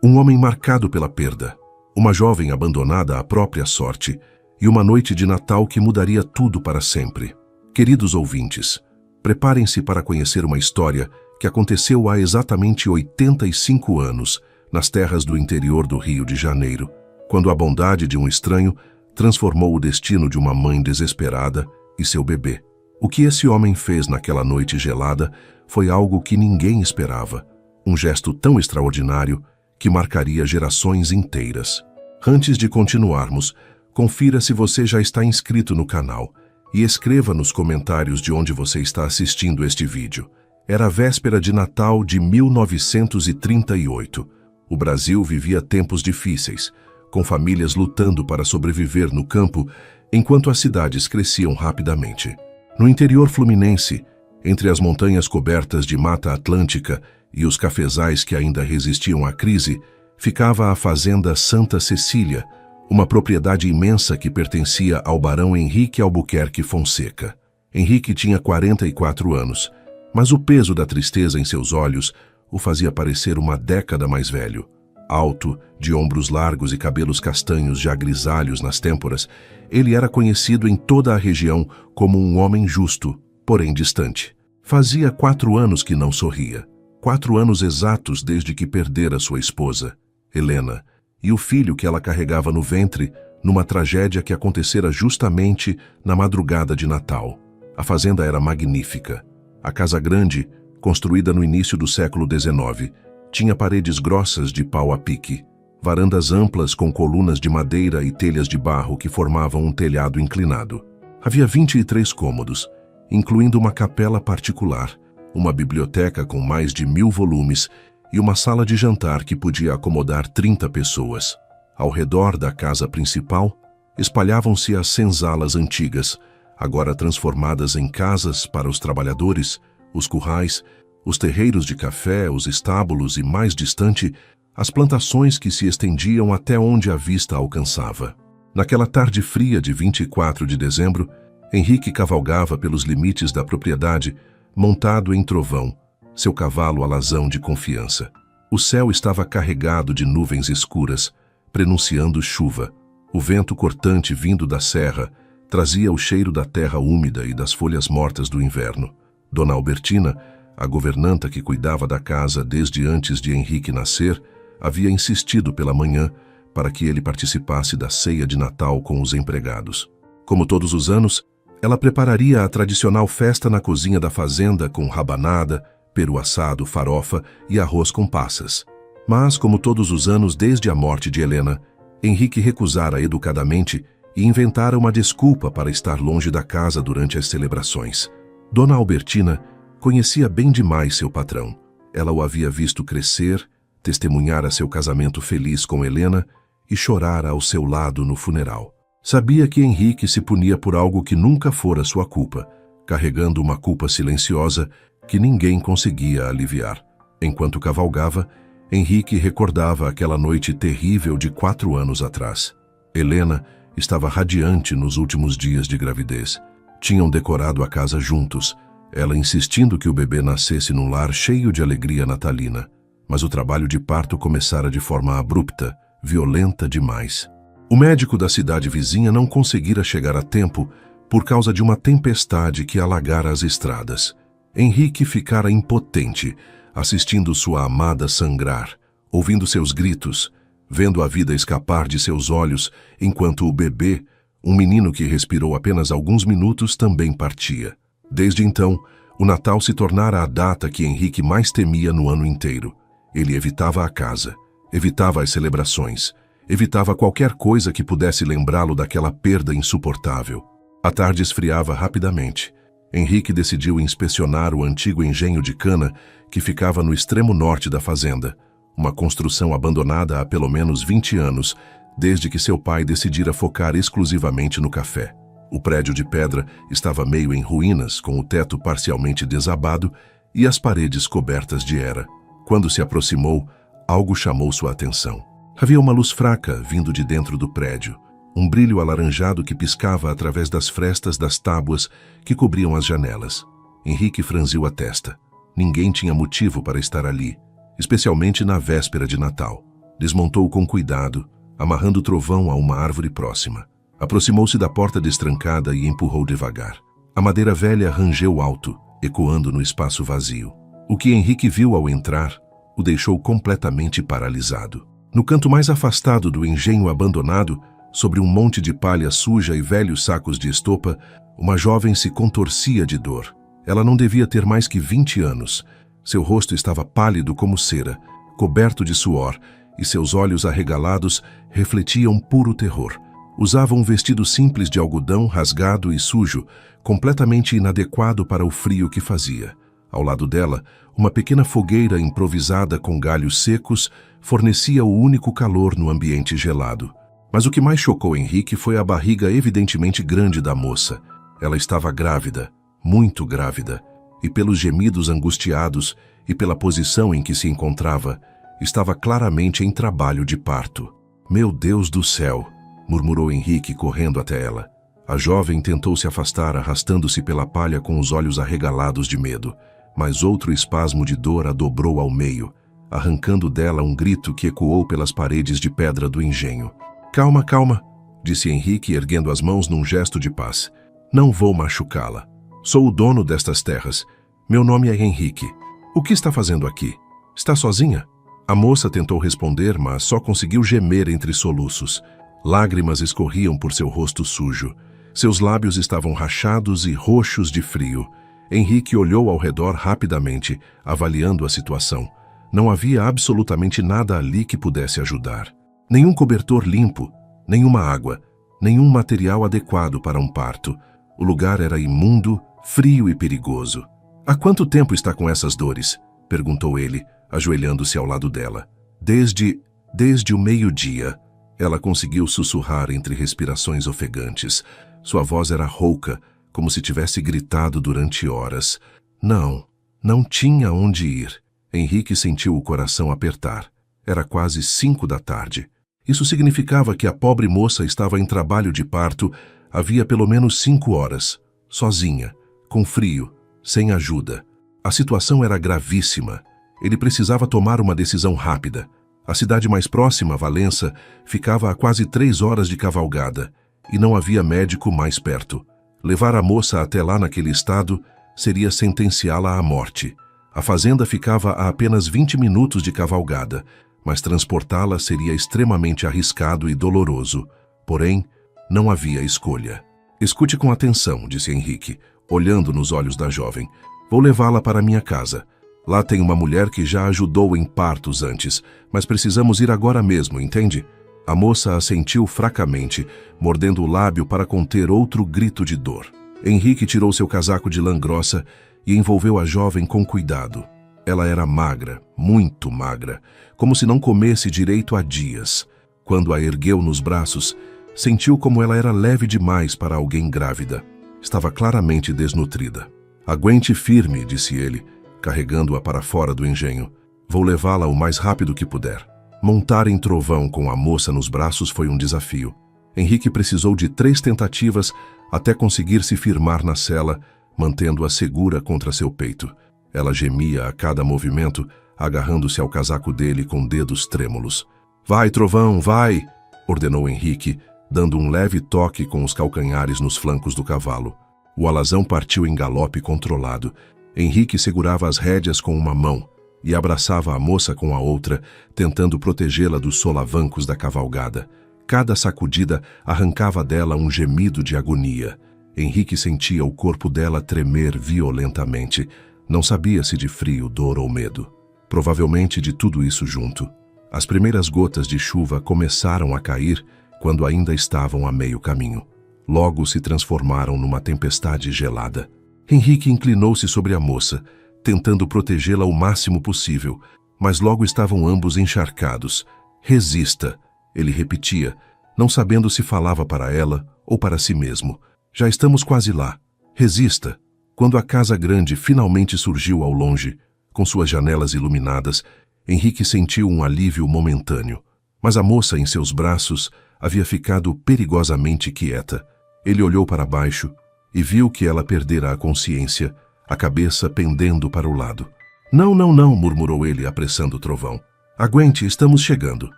Um homem marcado pela perda, uma jovem abandonada à própria sorte e uma noite de Natal que mudaria tudo para sempre. Queridos ouvintes, preparem-se para conhecer uma história que aconteceu há exatamente 85 anos, nas terras do interior do Rio de Janeiro, quando a bondade de um estranho transformou o destino de uma mãe desesperada e seu bebê. O que esse homem fez naquela noite gelada foi algo que ninguém esperava, um gesto tão extraordinário que marcaria gerações inteiras. Antes de continuarmos, confira se você já está inscrito no canal e escreva nos comentários de onde você está assistindo este vídeo. Era a véspera de Natal de 1938. O Brasil vivia tempos difíceis, com famílias lutando para sobreviver no campo, enquanto as cidades cresciam rapidamente. No interior fluminense, entre as montanhas cobertas de Mata Atlântica e os cafezais que ainda resistiam à crise, ficava a fazenda Santa Cecília, uma propriedade imensa que pertencia ao barão Henrique Albuquerque Fonseca. Henrique tinha 44 anos, mas o peso da tristeza em seus olhos o fazia parecer uma década mais velho. Alto, de ombros largos e cabelos castanhos já grisalhos nas têmporas, ele era conhecido em toda a região como um homem justo, porém distante. Fazia 4 anos que não sorria. 4 anos exatos desde que perdera sua esposa, Helena, e o filho que ela carregava no ventre, numa tragédia que acontecera justamente na madrugada de Natal. A fazenda era magnífica. A casa grande, construída no início do século XIX, tinha paredes grossas de pau a pique, varandas amplas com colunas de madeira e telhas de barro que formavam um telhado inclinado. Havia 23 cômodos, incluindo uma capela particular, uma biblioteca com mais de 1000 volumes e uma sala de jantar que podia acomodar 30 pessoas. Ao redor da casa principal, espalhavam-se as senzalas antigas, agora transformadas em casas para os trabalhadores, os currais, os terreiros de café, os estábulos e, mais distante, as plantações que se estendiam até onde a vista alcançava. Naquela tarde fria de 24 de dezembro, Henrique cavalgava pelos limites da propriedade, montado em Trovão, seu cavalo alazão de confiança. O céu estava carregado de nuvens escuras, prenunciando chuva. O vento cortante vindo da serra trazia o cheiro da terra úmida e das folhas mortas do inverno. Dona Albertina, a governanta que cuidava da casa desde antes de Henrique nascer, havia insistido pela manhã para que ele participasse da ceia de Natal com os empregados. Como todos os anos, ela prepararia a tradicional festa na cozinha da fazenda com rabanada, peru assado, farofa e arroz com passas. Mas, como todos os anos desde a morte de Helena, Henrique recusara educadamente e inventara uma desculpa para estar longe da casa durante as celebrações. Dona Albertina conhecia bem demais seu patrão. Ela o havia visto crescer, testemunhara seu casamento feliz com Helena e chorara ao seu lado no funeral. Sabia que Henrique se punia por algo que nunca fora sua culpa, carregando uma culpa silenciosa que ninguém conseguia aliviar. Enquanto cavalgava, Henrique recordava aquela noite terrível de 4 anos atrás. Helena estava radiante nos últimos dias de gravidez. Tinham decorado a casa juntos, ela insistindo que o bebê nascesse num lar cheio de alegria natalina. Mas o trabalho de parto começara de forma abrupta, violenta demais. O médico da cidade vizinha não conseguira chegar a tempo por causa de uma tempestade que alagara as estradas. Henrique ficara impotente, assistindo sua amada sangrar, ouvindo seus gritos, vendo a vida escapar de seus olhos, enquanto o bebê, um menino que respirou apenas alguns minutos, também partia. Desde então, o Natal se tornara a data que Henrique mais temia no ano inteiro. Ele evitava a casa, evitava as celebrações, evitava qualquer coisa que pudesse lembrá-lo daquela perda insuportável. A tarde esfriava rapidamente. Henrique decidiu inspecionar o antigo engenho de cana que ficava no extremo norte da fazenda, uma construção abandonada há pelo menos 20 anos, desde que seu pai decidira focar exclusivamente no café. O prédio de pedra estava meio em ruínas, com o teto parcialmente desabado e as paredes cobertas de era. Quando se aproximou, algo chamou sua atenção. Havia uma luz fraca vindo de dentro do prédio, um brilho alaranjado que piscava através das frestas das tábuas que cobriam as janelas. Henrique franziu a testa. Ninguém tinha motivo para estar ali, especialmente na véspera de Natal. Desmontou com cuidado, amarrando o trovão a uma árvore próxima. Aproximou-se da porta destrancada e empurrou devagar. A madeira velha rangeu alto, ecoando no espaço vazio. O que Henrique viu ao entrar o deixou completamente paralisado. No canto mais afastado do engenho abandonado, sobre um monte de palha suja e velhos sacos de estopa, uma jovem se contorcia de dor. Ela não devia ter mais que 20 anos. Seu rosto estava pálido como cera, coberto de suor, e seus olhos arregalados refletiam puro terror. Usava um vestido simples de algodão rasgado e sujo, completamente inadequado para o frio que fazia. Ao lado dela, uma pequena fogueira improvisada com galhos secos fornecia o único calor no ambiente gelado. Mas o que mais chocou Henrique foi a barriga evidentemente grande da moça. Ela estava grávida, muito grávida, e pelos gemidos angustiados e pela posição em que se encontrava, estava claramente em trabalho de parto. "Meu Deus do céu!" murmurou Henrique correndo até ela. A jovem tentou se afastar, arrastando-se pela palha com os olhos arregalados de medo, mas outro espasmo de dor a dobrou ao meio, arrancando dela um grito que ecoou pelas paredes de pedra do engenho. "Calma, calma", disse Henrique, erguendo as mãos num gesto de paz. "Não vou machucá-la. Sou o dono destas terras. Meu nome é Henrique. O que está fazendo aqui? Está sozinha?" A moça tentou responder, mas só conseguiu gemer entre soluços. Lágrimas escorriam por seu rosto sujo. Seus lábios estavam rachados e roxos de frio. Henrique olhou ao redor rapidamente, avaliando a situação. Não havia absolutamente nada ali que pudesse ajudar. Nenhum cobertor limpo, nenhuma água, nenhum material adequado para um parto. O lugar era imundo, frio e perigoso. "Há quanto tempo está com essas dores?" perguntou ele, ajoelhando-se ao lado dela. Desde o meio-dia." Ela conseguiu sussurrar entre respirações ofegantes. Sua voz era rouca, como se tivesse gritado durante horas. Não tinha onde ir. Henrique sentiu o coração apertar. Era quase 5 da tarde. Isso significava que a pobre moça estava em trabalho de parto havia pelo menos 5 horas, sozinha, com frio, sem ajuda. A situação era gravíssima. Ele precisava tomar uma decisão rápida. A cidade mais próxima, Valença, ficava a quase 3 horas de cavalgada, e não havia médico mais perto. Levar a moça até lá naquele estado seria sentenciá-la à morte. A fazenda ficava a apenas 20 minutos de cavalgada, mas transportá-la seria extremamente arriscado e doloroso. Porém, não havia escolha. "Escute com atenção", disse Henrique, olhando nos olhos da jovem. "Vou levá-la para minha casa. Lá tem uma mulher que já ajudou em partos antes, mas precisamos ir agora mesmo, entende?" A moça assentiu fracamente, mordendo o lábio para conter outro grito de dor. Henrique tirou seu casaco de lã grossa e envolveu a jovem com cuidado. Ela era magra, muito magra, como se não comesse direito há dias. Quando a ergueu nos braços, sentiu como ela era leve demais para alguém grávida. Estava claramente desnutrida. "Aguente firme", disse ele, carregando-a para fora do engenho. "Vou levá-la o mais rápido que puder." Montar em trovão com a moça nos braços foi um desafio. Henrique precisou de 3 tentativas até conseguir se firmar na sela, mantendo-a segura contra seu peito. Ela gemia a cada movimento, agarrando-se ao casaco dele com dedos trêmulos. "Vai, trovão, vai!" ordenou Henrique, dando um leve toque com os calcanhares nos flancos do cavalo. O alazão partiu em galope controlado. Henrique segurava as rédeas com uma mão e abraçava a moça com a outra, tentando protegê-la dos solavancos da cavalgada. Cada sacudida arrancava dela um gemido de agonia. Henrique sentia o corpo dela tremer violentamente. Não sabia se de frio, dor ou medo. Provavelmente de tudo isso junto. As primeiras gotas de chuva começaram a cair quando ainda estavam a meio caminho. Logo se transformaram numa tempestade gelada. Henrique inclinou-se sobre a moça, tentando protegê-la o máximo possível, mas logo estavam ambos encharcados. "Resista", ele repetia, não sabendo se falava para ela ou para si mesmo. "Já estamos quase lá. Resista." Quando a casa grande finalmente surgiu ao longe, com suas janelas iluminadas, Henrique sentiu um alívio momentâneo. Mas a moça em seus braços havia ficado perigosamente quieta. Ele olhou para baixo e viu que ela perdera a consciência, a cabeça pendendo para o lado. Não, murmurou ele, apressando o trovão. "Aguente, estamos chegando."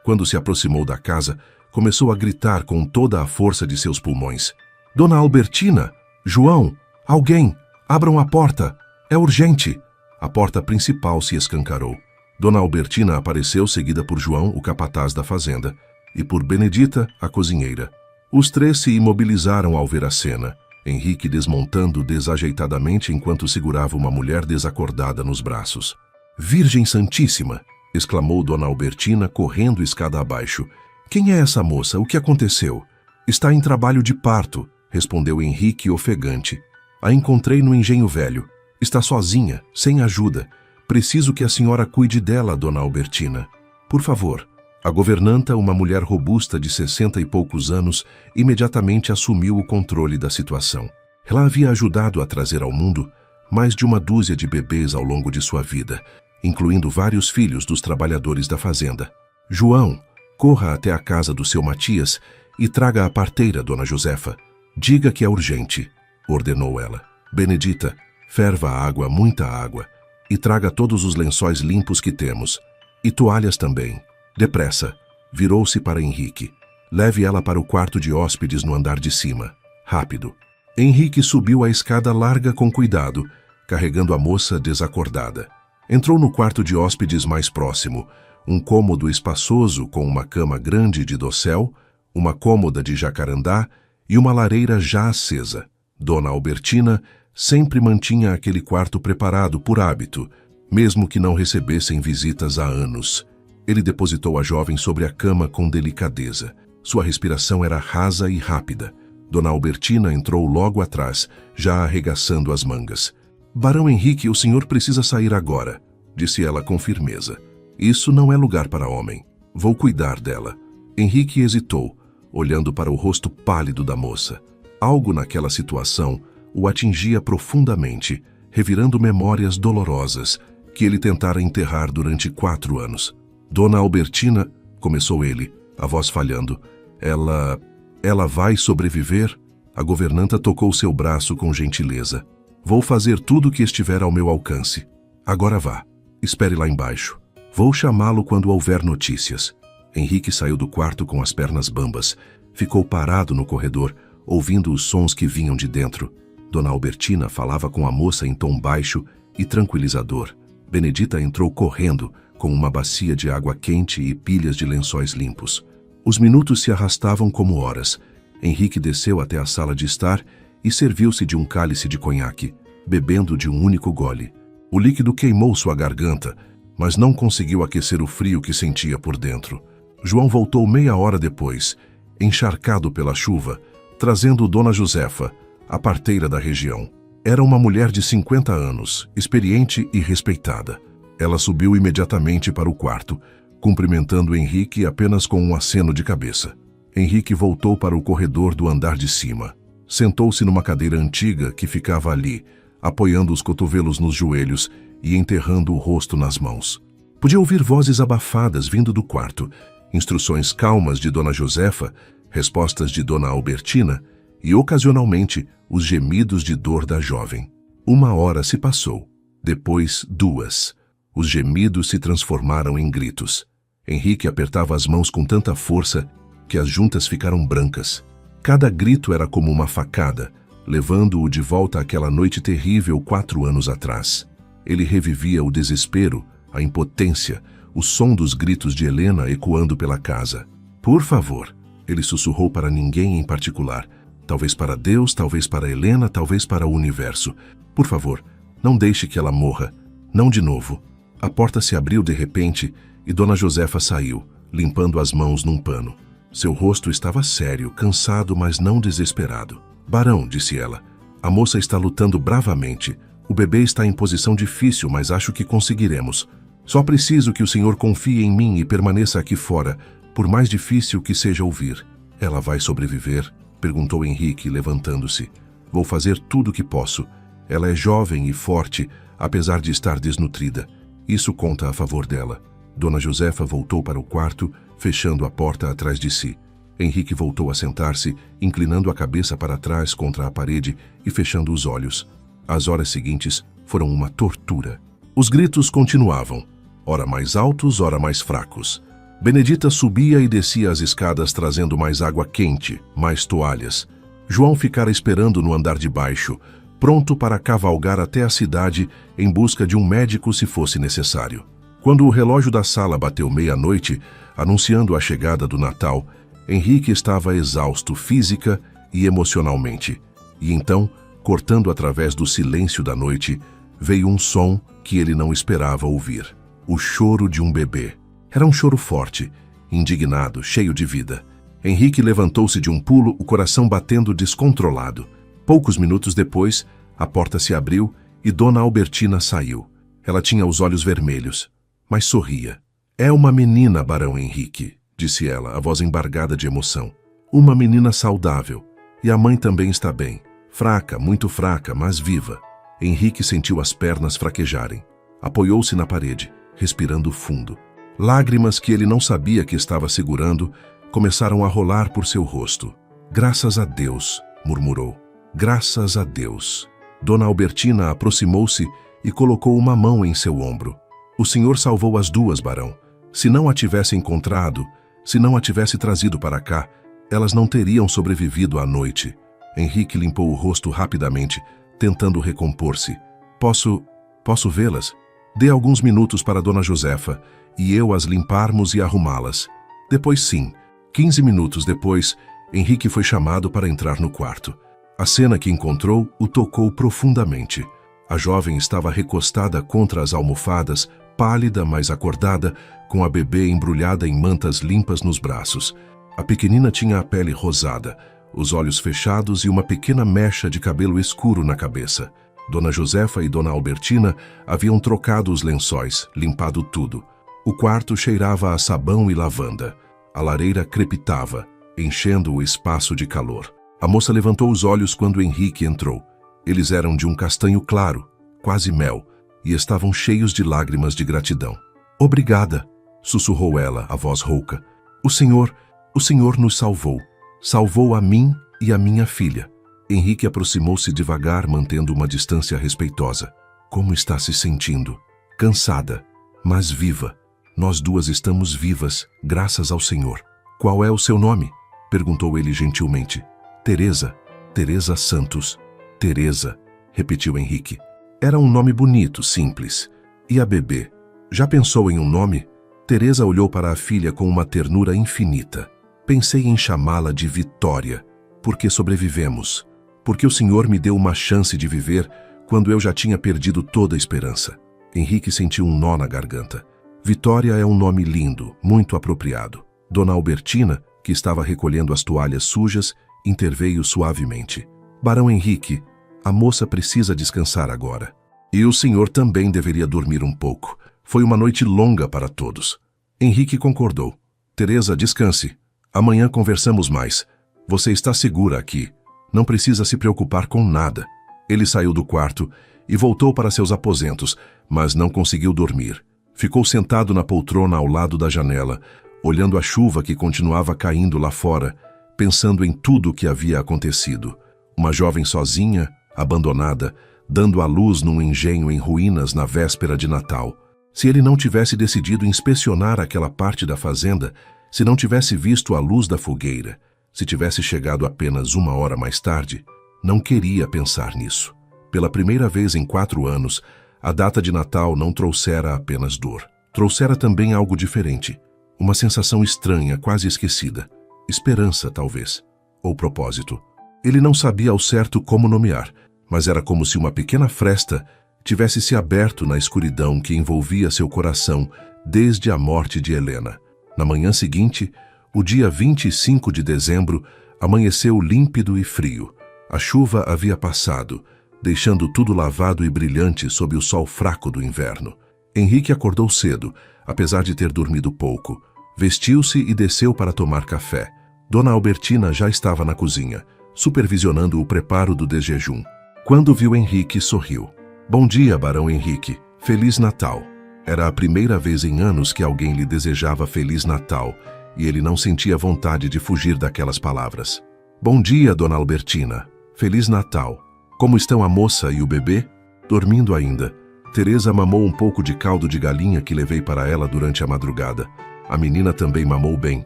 Quando se aproximou da casa, começou a gritar com toda a força de seus pulmões. Dona Albertina! João! Alguém! Abram a porta! É urgente! A porta principal se escancarou. Dona Albertina apareceu seguida por João, o capataz da fazenda, e por Benedita, a cozinheira. Os três se imobilizaram ao ver a cena, Henrique desmontando desajeitadamente enquanto segurava uma mulher desacordada nos braços. Virgem Santíssima! Exclamou Dona Albertina, correndo escada abaixo. Quem é essa moça? O que aconteceu? Está em trabalho de parto, respondeu Henrique ofegante. A encontrei no engenho velho. Está sozinha, sem ajuda. Preciso que a senhora cuide dela, Dona Albertina. Por favor. A governanta, uma mulher robusta de 60 e poucos anos, imediatamente assumiu o controle da situação. Ela havia ajudado a trazer ao mundo mais de uma dúzia de bebês ao longo de sua vida, incluindo vários filhos dos trabalhadores da fazenda. João, corra até a casa do seu Matias e traga a parteira, Dona Josefa. Diga que é urgente, ordenou ela. Benedita, ferva a água, muita água, e traga todos os lençóis limpos que temos. E toalhas também. Depressa. Virou-se para Henrique. Leve ela para o quarto de hóspedes no andar de cima. Rápido. Henrique subiu a escada larga com cuidado, carregando a moça desacordada. Entrou no quarto de hóspedes mais próximo, um cômodo espaçoso com uma cama grande de dossel, uma cômoda de jacarandá e uma lareira já acesa. Dona Albertina sempre mantinha aquele quarto preparado por hábito, mesmo que não recebessem visitas há anos. Ele depositou a jovem sobre a cama com delicadeza. Sua respiração era rasa e rápida. Dona Albertina entrou logo atrás, já arregaçando as mangas. Barão Henrique, o senhor precisa sair agora, disse ela com firmeza. Isso não é lugar para homem. Vou cuidar dela. Henrique hesitou, olhando para o rosto pálido da moça. Algo naquela situação o atingia profundamente, revirando memórias dolorosas que ele tentara enterrar durante 4 anos. Dona Albertina, começou ele, a voz falhando. Ela vai sobreviver? A governanta tocou seu braço com gentileza. Vou fazer tudo o que estiver ao meu alcance. Agora vá. Espere lá embaixo. Vou chamá-lo quando houver notícias. Henrique saiu do quarto com as pernas bambas. Ficou parado no corredor, ouvindo os sons que vinham de dentro. Dona Albertina falava com a moça em tom baixo e tranquilizador. Benedita entrou correndo, com uma bacia de água quente e pilhas de lençóis limpos. Os minutos se arrastavam como horas. Henrique desceu até a sala de estar e serviu-se de um cálice de conhaque, bebendo de um único gole. O líquido queimou sua garganta, mas não conseguiu aquecer o frio que sentia por dentro. João voltou meia hora depois, encharcado pela chuva, trazendo Dona Josefa, a parteira da região. Era uma mulher de 50 anos, experiente e respeitada. Ela subiu imediatamente para o quarto, cumprimentando Henrique apenas com um aceno de cabeça. Henrique voltou para o corredor do andar de cima. Sentou-se numa cadeira antiga que ficava ali, apoiando os cotovelos nos joelhos e enterrando o rosto nas mãos. Podia ouvir vozes abafadas vindo do quarto, instruções calmas de Dona Josefa, respostas de Dona Albertina e, ocasionalmente, os gemidos de dor da jovem. 1 hora se passou, depois 2. Os gemidos se transformaram em gritos. Henrique apertava as mãos com tanta força que as juntas ficaram brancas. Cada grito era como uma facada, levando-o de volta àquela noite terrível 4 anos atrás. Ele revivia o desespero, a impotência, o som dos gritos de Helena ecoando pela casa. Por favor, ele sussurrou para ninguém em particular. Talvez para Deus, talvez para Helena, talvez para o universo. Por favor, não deixe que ela morra. Não de novo. A porta se abriu de repente e Dona Josefa saiu, limpando as mãos num pano. Seu rosto estava sério, cansado, mas não desesperado. Barão, disse ela, a moça está lutando bravamente. O bebê está em posição difícil, mas acho que conseguiremos. Só preciso que o senhor confie em mim e permaneça aqui fora, por mais difícil que seja ouvir. Ela vai sobreviver? Perguntou Henrique, levantando-se. Vou fazer tudo o que posso. Ela é jovem e forte, apesar de estar desnutrida. Isso conta a favor dela. Dona Josefa voltou para o quarto, fechando a porta atrás de si. Henrique voltou a sentar-se, inclinando a cabeça para trás contra a parede e fechando os olhos. As horas seguintes foram uma tortura. Os gritos continuavam, ora mais altos, ora mais fracos. Benedita subia e descia as escadas trazendo mais água quente, mais toalhas. João ficara esperando no andar de baixo, pronto para cavalgar até a cidade em busca de um médico se fosse necessário. Quando o relógio da sala bateu meia-noite, anunciando a chegada do Natal, Henrique estava exausto física e emocionalmente. E então, cortando através do silêncio da noite, veio um som que ele não esperava ouvir. O choro de um bebê. Era um choro forte, indignado, cheio de vida. Henrique levantou-se de um pulo, o coração batendo descontrolado. Poucos minutos depois, a porta se abriu e Dona Albertina saiu. Ela tinha os olhos vermelhos, mas sorria. "É uma menina, Barão Henrique", disse ela, a voz embargada de emoção. "Uma menina saudável. E a mãe também está bem. Fraca, muito fraca, mas viva." Henrique sentiu as pernas fraquejarem. Apoiou-se na parede, respirando fundo. Lágrimas que ele não sabia que estava segurando começaram a rolar por seu rosto. "Graças a Deus", murmurou. "Graças a Deus." Dona Albertina aproximou-se e colocou uma mão em seu ombro. "O senhor salvou as duas, barão. Se não a tivesse encontrado, se não a tivesse trazido para cá, elas não teriam sobrevivido à noite." Henrique limpou o rosto rapidamente, tentando recompor-se. Posso vê-las? Dê alguns minutos para Dona Josefa e eu as limparmos e arrumá-las. Depois sim." 15 minutos depois, Henrique foi chamado para entrar no quarto. A cena que encontrou o tocou profundamente. A jovem estava recostada contra as almofadas, pálida, mas acordada, com a bebê embrulhada em mantas limpas nos braços. A pequenina tinha a pele rosada, os olhos fechados e uma pequena mecha de cabelo escuro na cabeça. Dona Josefa e Dona Albertina haviam trocado os lençóis, limpado tudo. O quarto cheirava a sabão e lavanda. A lareira crepitava, enchendo o espaço de calor. A moça levantou os olhos quando Henrique entrou. Eles eram de um castanho claro, quase mel, e estavam cheios de lágrimas de gratidão. "Obrigada", sussurrou ela, a voz rouca. O senhor nos salvou. Salvou a mim e a minha filha." Henrique aproximou-se devagar, mantendo uma distância respeitosa. "Como está se sentindo?" "Cansada, mas viva. Nós duas estamos vivas, graças ao Senhor." "Qual é o seu nome?" perguntou ele gentilmente. "Teresa. Teresa Santos." "Teresa", repetiu Henrique. Era um nome bonito, simples. E a bebê? Já pensou em um nome? Teresa olhou para a filha com uma ternura infinita. "Pensei em chamá-la de Vitória, porque sobrevivemos. Porque o Senhor me deu uma chance de viver quando eu já tinha perdido toda a esperança." Henrique sentiu um nó na garganta. Vitória é um nome lindo, muito apropriado. Dona Albertina, que estava recolhendo as toalhas sujas, interveio suavemente. "Barão Henrique, a moça precisa descansar agora. E o senhor também deveria dormir um pouco. Foi uma noite longa para todos." Henrique concordou. "Teresa, descanse. Amanhã conversamos mais. Você está segura aqui. Não precisa se preocupar com nada." Ele saiu do quarto e voltou para seus aposentos, mas não conseguiu dormir. Ficou sentado na poltrona ao lado da janela, olhando a chuva que continuava caindo lá fora, pensando em tudo o que havia acontecido. Uma jovem sozinha, abandonada, dando à luz num engenho em ruínas na véspera de Natal. Se ele não tivesse decidido inspecionar aquela parte da fazenda, se não tivesse visto a luz da fogueira, se tivesse chegado apenas 1 hora mais tarde, não queria pensar nisso. Pela primeira vez em 4 anos, a data de Natal não trouxera apenas dor. Trouxera também algo diferente. Uma sensação estranha, quase esquecida. Esperança, talvez. Ou propósito. Ele não sabia ao certo como nomear, mas era como se uma pequena fresta tivesse se aberto na escuridão que envolvia seu coração desde a morte de Helena. Na manhã seguinte, o dia 25 de dezembro, amanheceu límpido e frio. A chuva havia passado, deixando tudo lavado e brilhante sob o sol fraco do inverno. Henrique acordou cedo, apesar de ter dormido pouco. Vestiu-se e desceu para tomar café. Dona Albertina já estava na cozinha, supervisionando o preparo do desjejum. Quando viu Henrique, sorriu. "Bom dia, Barão Henrique. Feliz Natal." Era a primeira vez em anos que alguém lhe desejava Feliz Natal, e ele não sentia vontade de fugir daquelas palavras. "Bom dia, Dona Albertina. Feliz Natal. Como estão a moça e o bebê?" "Dormindo ainda. Teresa mamou um pouco de caldo de galinha que levei para ela durante a madrugada. A menina também mamou bem.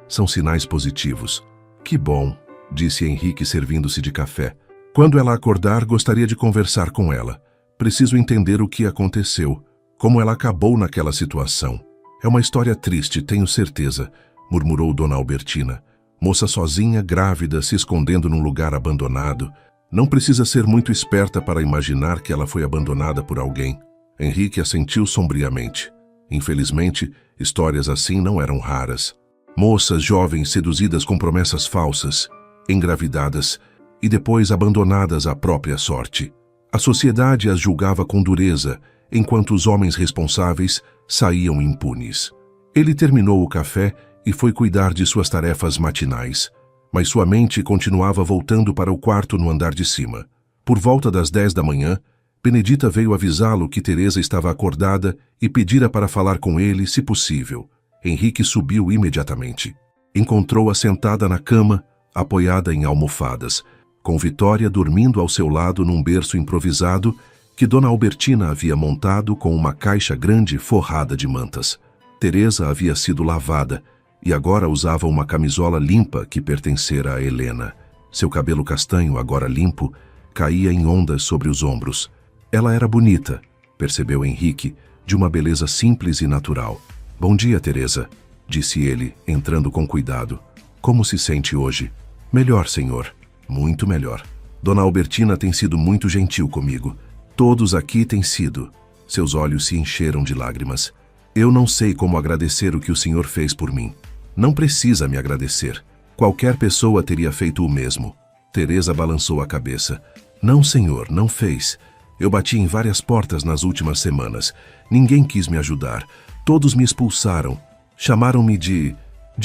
São sinais positivos. Que bom, disse Henrique servindo-se de café. Quando ela acordar, gostaria de conversar com ela. Preciso entender o que aconteceu, como ela acabou naquela situação. É uma história triste, tenho certeza, murmurou Dona Albertina. Moça sozinha, grávida, se escondendo num lugar abandonado. Não precisa ser muito esperta para imaginar que ela foi abandonada por alguém. Henrique assentiu sombriamente. Infelizmente, histórias assim não eram raras. Moças jovens seduzidas com promessas falsas, engravidadas e depois abandonadas à própria sorte. A sociedade as julgava com dureza, enquanto os homens responsáveis saíam impunes. Ele terminou o café e foi cuidar de suas tarefas matinais, mas sua mente continuava voltando para o quarto no andar de cima. Por volta das 10 da manhã, Benedita veio avisá-lo que Teresa estava acordada e pedira para falar com ele, se possível. Henrique subiu imediatamente. Encontrou-a sentada na cama, apoiada em almofadas, com Vitória dormindo ao seu lado num berço improvisado que Dona Albertina havia montado com uma caixa grande forrada de mantas. Teresa havia sido lavada e agora usava uma camisola limpa que pertencera a Helena. Seu cabelo castanho, agora limpo, caía em ondas sobre os ombros. Ela era bonita, percebeu Henrique, de uma beleza simples e natural. Bom dia, Teresa, disse ele, entrando com cuidado. Como se sente hoje? Melhor, senhor. Muito melhor. Dona Albertina tem sido muito gentil comigo. Todos aqui têm sido. Seus olhos se encheram de lágrimas. Eu não sei como agradecer o que o senhor fez por mim. Não precisa me agradecer. Qualquer pessoa teria feito o mesmo. Teresa balançou a cabeça. Não, senhor, não fez. Eu bati em várias portas nas últimas semanas. Ninguém quis me ajudar. Todos me expulsaram. Chamaram-me de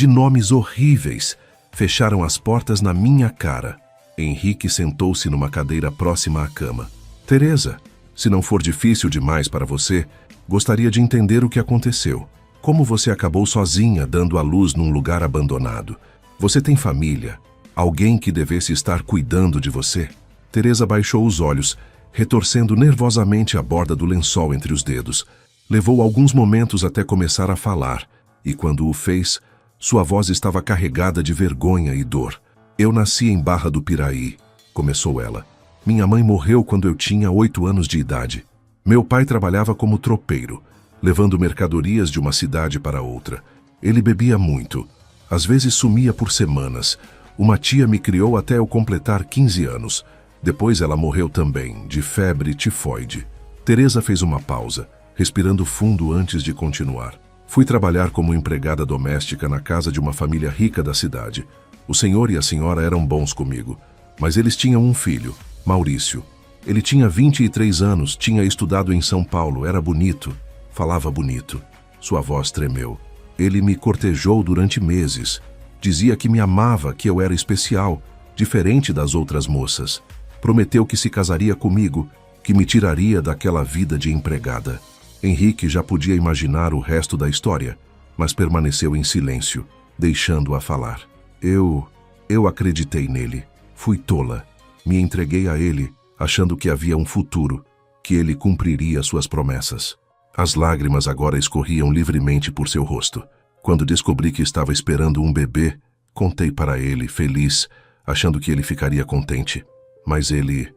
nomes horríveis. Fecharam as portas na minha cara. Henrique sentou-se numa cadeira próxima à cama. Teresa, se não for difícil demais para você, gostaria de entender o que aconteceu. Como você acabou sozinha, dando à luz num lugar abandonado? Você tem família? Alguém que devesse estar cuidando de você? Teresa baixou os olhos, retorcendo nervosamente a borda do lençol entre os dedos. Levou alguns momentos até começar a falar, e quando o fez, sua voz estava carregada de vergonha e dor. Eu nasci em Barra do Piraí, começou ela. Minha mãe morreu quando eu tinha 8 anos de idade. Meu pai trabalhava como tropeiro, levando mercadorias de uma cidade para outra. Ele bebia muito. Às vezes sumia por semanas. Uma tia me criou até eu completar 15 anos. Depois ela morreu também, de febre tifoide. Teresa fez uma pausa, respirando fundo antes de continuar. Fui trabalhar como empregada doméstica na casa de uma família rica da cidade. O senhor e a senhora eram bons comigo, mas eles tinham um filho, Maurício. Ele tinha 23 anos, tinha estudado em São Paulo, era bonito, falava bonito. Sua voz tremeu. Ele me cortejou durante meses. Dizia que me amava, que eu era especial, diferente das outras moças. Prometeu que se casaria comigo, que me tiraria daquela vida de empregada. Henrique já podia imaginar o resto da história, mas permaneceu em silêncio, deixando-a falar. Eu acreditei nele. Fui tola. Me entreguei a ele, achando que havia um futuro, que ele cumpriria suas promessas. As lágrimas agora escorriam livremente por seu rosto. Quando descobri que estava esperando um bebê, contei para ele, feliz, achando que ele ficaria contente. Mas ele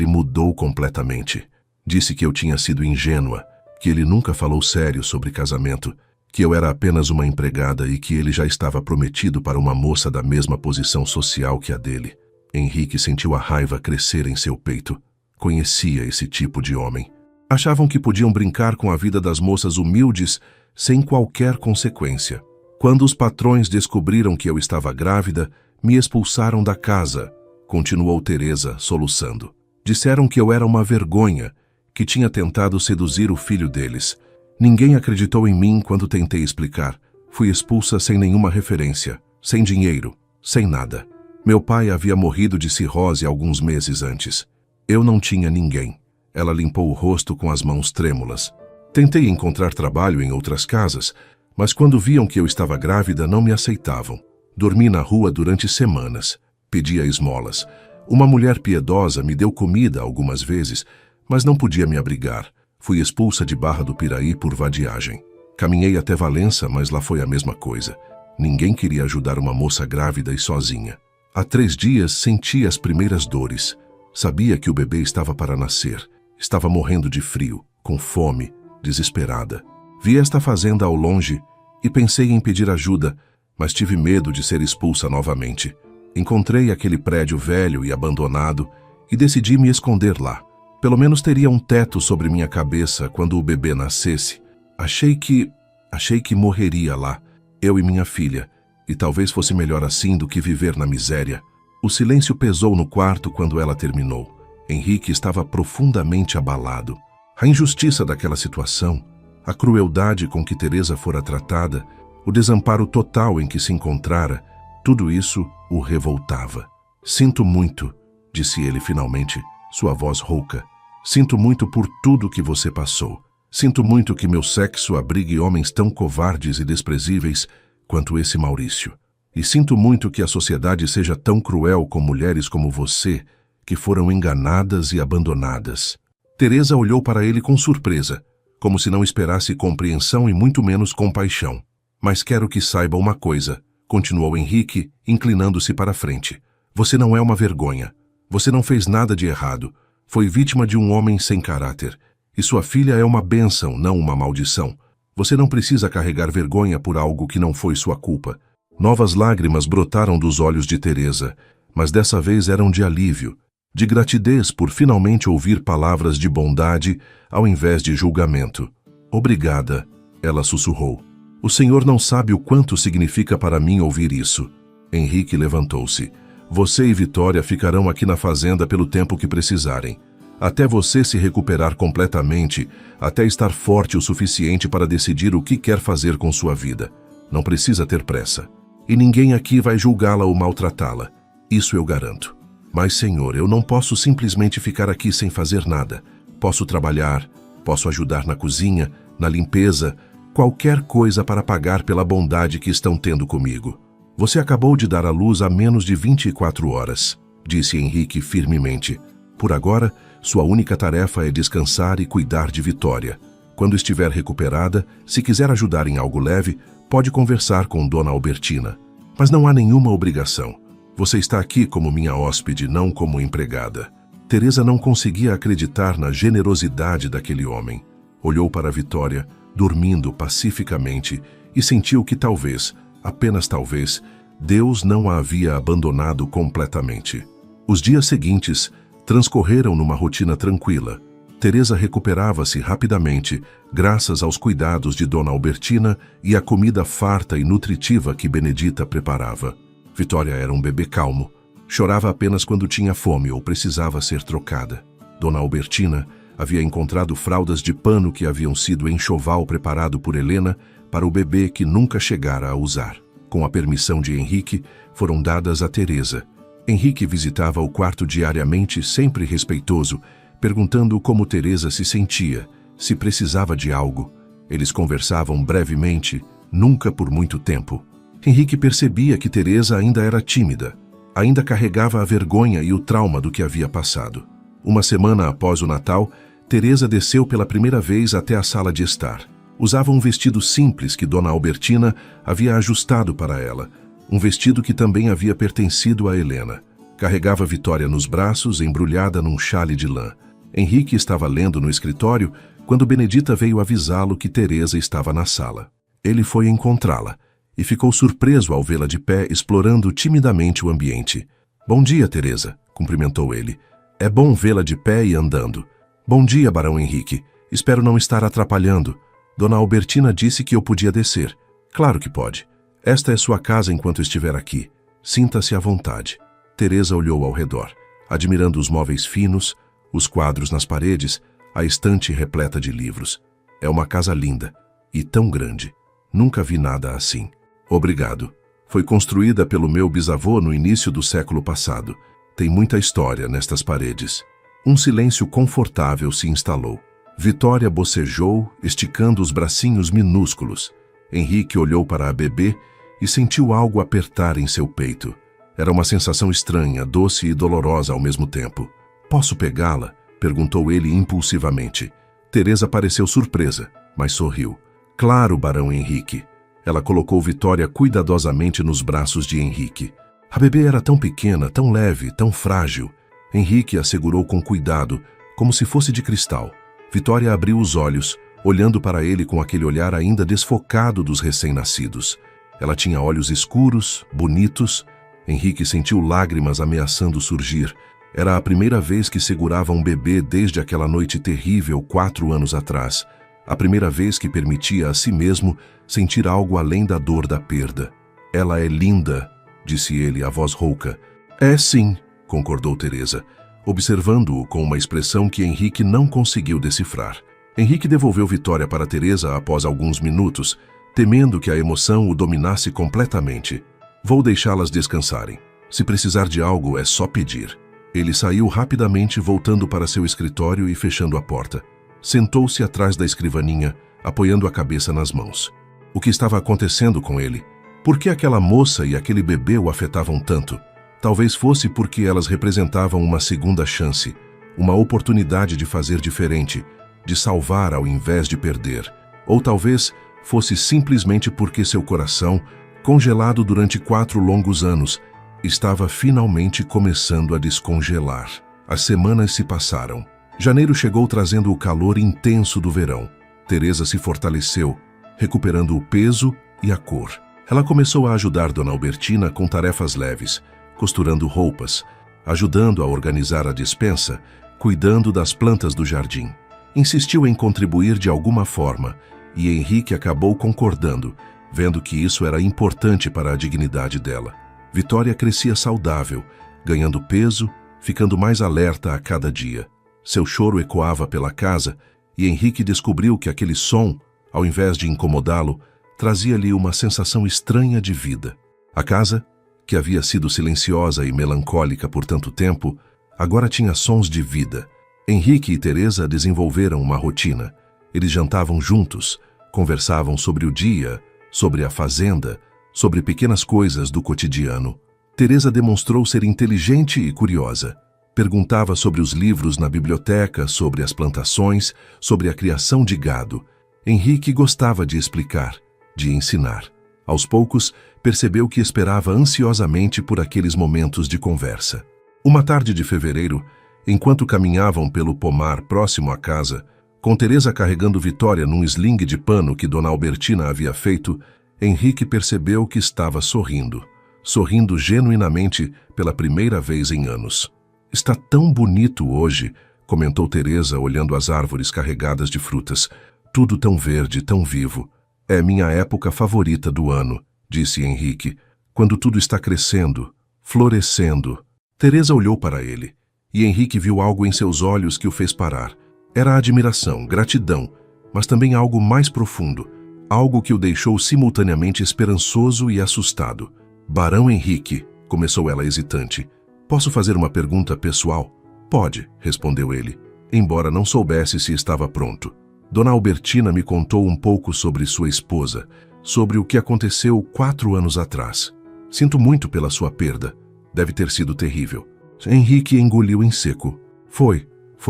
mudou completamente. Disse que eu tinha sido ingênua, que ele nunca falou sério sobre casamento, que eu era apenas uma empregada e que ele já estava prometido para uma moça da mesma posição social que a dele. Henrique sentiu a raiva crescer em seu peito. Conhecia esse tipo de homem. Achavam que podiam brincar com a vida das moças humildes sem qualquer consequência. Quando os patrões descobriram que eu estava grávida, me expulsaram da casa, continuou Teresa, soluçando. Disseram que eu era uma vergonha, que tinha tentado seduzir o filho deles. Ninguém acreditou em mim quando tentei explicar. Fui expulsa sem nenhuma referência, sem dinheiro, sem nada. Meu pai havia morrido de cirrose alguns meses antes. Eu não tinha ninguém. Ela limpou o rosto com as mãos trêmulas. Tentei encontrar trabalho em outras casas, mas quando viam que eu estava grávida, não me aceitavam. Dormi na rua durante semanas. Pedia esmolas. Uma mulher piedosa me deu comida algumas vezes, mas não podia me abrigar. Fui expulsa de Barra do Piraí por vadiagem. Caminhei até Valença, mas lá foi a mesma coisa. Ninguém queria ajudar uma moça grávida e sozinha. Há 3 dias senti as primeiras dores. Sabia que o bebê estava para nascer. Estava morrendo de frio, com fome, desesperada. Vi esta fazenda ao longe e pensei em pedir ajuda, mas tive medo de ser expulsa novamente. Encontrei aquele prédio velho e abandonado e decidi me esconder lá. Pelo menos teria um teto sobre minha cabeça quando o bebê nascesse. Achei que morreria lá, eu e minha filha, e talvez fosse melhor assim do que viver na miséria. O silêncio pesou no quarto quando ela terminou. Henrique estava profundamente abalado. A injustiça daquela situação, a crueldade com que Teresa fora tratada, o desamparo total em que se encontrara, tudo isso o revoltava. Sinto muito, disse ele finalmente, sua voz rouca. Sinto muito por tudo que você passou. Sinto muito que meu sexo abrigue homens tão covardes e desprezíveis quanto esse Maurício. E sinto muito que a sociedade seja tão cruel com mulheres como você, que foram enganadas e abandonadas. Teresa olhou para ele com surpresa, como se não esperasse compreensão e muito menos compaixão. Mas quero que saiba uma coisa, continuou Henrique, inclinando-se para a frente. Você não é uma vergonha. Você não fez nada de errado. Foi vítima de um homem sem caráter. E sua filha é uma bênção, não uma maldição. Você não precisa carregar vergonha por algo que não foi sua culpa. Novas lágrimas brotaram dos olhos de Teresa, mas dessa vez eram de alívio, de gratidez por finalmente ouvir palavras de bondade ao invés de julgamento. Obrigada, ela sussurrou. O senhor não sabe o quanto significa para mim ouvir isso. Henrique levantou-se. Você e Vitória ficarão aqui na fazenda pelo tempo que precisarem. Até você se recuperar completamente, até estar forte o suficiente para decidir o que quer fazer com sua vida. Não precisa ter pressa. E ninguém aqui vai julgá-la ou maltratá-la. Isso eu garanto. Mas, senhor, eu não posso simplesmente ficar aqui sem fazer nada. Posso trabalhar, posso ajudar na cozinha, na limpeza, qualquer coisa para pagar pela bondade que estão tendo comigo. Você acabou de dar à luz há menos de 24 horas, disse Henrique firmemente. Por agora, sua única tarefa é descansar e cuidar de Vitória. Quando estiver recuperada, se quiser ajudar em algo leve, pode conversar com Dona Albertina. Mas não há nenhuma obrigação. Você está aqui como minha hóspede, não como empregada. Teresa não conseguia acreditar na generosidade daquele homem. Olhou para Vitória, dormindo pacificamente, e sentiu que talvez, apenas talvez, Deus não a havia abandonado completamente. Os dias seguintes transcorreram numa rotina tranquila. Teresa recuperava-se rapidamente, graças aos cuidados de Dona Albertina e à comida farta e nutritiva que Benedita preparava. Vitória era um bebê calmo. Chorava apenas quando tinha fome ou precisava ser trocada. Dona Albertina havia encontrado fraldas de pano que haviam sido enxoval preparado por Helena para o bebê que nunca chegara a usar. Com a permissão de Henrique, foram dadas a Teresa. Henrique visitava o quarto diariamente, sempre respeitoso, perguntando como Teresa se sentia, se precisava de algo. Eles conversavam brevemente, nunca por muito tempo. Henrique percebia que Teresa ainda era tímida, ainda carregava a vergonha e o trauma do que havia passado. Uma semana após o Natal, Teresa desceu pela primeira vez até a sala de estar. Usava um vestido simples que Dona Albertina havia ajustado para ela, um vestido que também havia pertencido a Helena. Carregava Vitória nos braços, embrulhada num xale de lã. Henrique estava lendo no escritório quando Benedita veio avisá-lo que Teresa estava na sala. Ele foi encontrá-la e ficou surpreso ao vê-la de pé, explorando timidamente o ambiente. "Bom dia, Teresa", cumprimentou ele. "É bom vê-la de pé e andando." "Bom dia, Barão Henrique. Espero não estar atrapalhando. Dona Albertina disse que eu podia descer." "Claro que pode. Esta é sua casa enquanto estiver aqui. Sinta-se à vontade." Teresa olhou ao redor, admirando os móveis finos, os quadros nas paredes, a estante repleta de livros. "É uma casa linda e tão grande. Nunca vi nada assim." "Obrigado. Foi construída pelo meu bisavô no início do século passado. Tem muita história nestas paredes." Um silêncio confortável se instalou. Vitória bocejou, esticando os bracinhos minúsculos. Henrique olhou para a bebê e sentiu algo apertar em seu peito. Era uma sensação estranha, doce e dolorosa ao mesmo tempo. "Posso pegá-la?" perguntou ele impulsivamente. Teresa pareceu surpresa, mas sorriu. Claro, Barão Henrique. Ela colocou Vitória cuidadosamente nos braços de Henrique. A bebê era tão pequena, tão leve, tão frágil. Henrique a segurou com cuidado, como se fosse de cristal. Vitória abriu os olhos, olhando para ele com aquele olhar ainda desfocado dos recém-nascidos. Ela tinha olhos escuros, bonitos. Henrique sentiu lágrimas ameaçando surgir. Era a primeira vez que segurava um bebê desde aquela noite terrível 4 anos atrás. A primeira vez que permitia a si mesmo sentir algo além da dor da perda. Ela é linda, disse ele, a voz rouca. É sim, concordou Teresa, observando-o com uma expressão que Henrique não conseguiu decifrar. Henrique devolveu Vitória para Teresa após alguns minutos, temendo que a emoção o dominasse completamente. Vou deixá-las descansarem. Se precisar de algo, é só pedir. Ele saiu rapidamente, voltando para seu escritório e fechando a porta. Sentou-se atrás da escrivaninha, apoiando a cabeça nas mãos. O que estava acontecendo com ele? Por que aquela moça e aquele bebê o afetavam tanto? Talvez fosse porque elas representavam uma segunda chance, uma oportunidade de fazer diferente, de salvar ao invés de perder. Ou talvez fosse simplesmente porque seu coração, congelado durante 4 longos anos, estava finalmente começando a descongelar. As semanas se passaram. Janeiro chegou trazendo o calor intenso do verão. Teresa se fortaleceu, recuperando o peso e a cor. Ela começou a ajudar Dona Albertina com tarefas leves, costurando roupas, ajudando a organizar a despensa, cuidando das plantas do jardim. Insistiu em contribuir de alguma forma, e Henrique acabou concordando, vendo que isso era importante para a dignidade dela. Vitória crescia saudável, ganhando peso, ficando mais alerta a cada dia. Seu choro ecoava pela casa e Henrique descobriu que aquele som, ao invés de incomodá-lo, trazia-lhe uma sensação estranha de vida. A casa, que havia sido silenciosa e melancólica por tanto tempo, agora tinha sons de vida. Henrique e Teresa desenvolveram uma rotina. Eles jantavam juntos, conversavam sobre o dia, sobre a fazenda, sobre pequenas coisas do cotidiano. Teresa demonstrou ser inteligente e curiosa. Perguntava sobre os livros na biblioteca, sobre as plantações, sobre a criação de gado. Henrique gostava de explicar, de ensinar. Aos poucos, percebeu que esperava ansiosamente por aqueles momentos de conversa. Uma tarde de fevereiro, enquanto caminhavam pelo pomar próximo à casa, com Teresa carregando Vitória num eslingue de pano que Dona Albertina havia feito, Henrique percebeu que estava sorrindo. Sorrindo genuinamente pela primeira vez em anos. Está tão bonito hoje, comentou Teresa olhando as árvores carregadas de frutas. Tudo tão verde, tão vivo. É minha época favorita do ano, disse Henrique, quando tudo está crescendo, florescendo. Teresa olhou para ele, e Henrique viu algo em seus olhos que o fez parar. Era admiração, gratidão, mas também algo mais profundo, algo que o deixou simultaneamente esperançoso e assustado. Barão Henrique, começou ela hesitante. Posso fazer uma pergunta pessoal? Pode, respondeu ele, embora não soubesse se estava pronto. Dona Albertina me contou um pouco sobre sua esposa, sobre o que aconteceu 4 anos atrás. Sinto muito pela sua perda. Deve ter sido terrível. Henrique engoliu em seco. Foi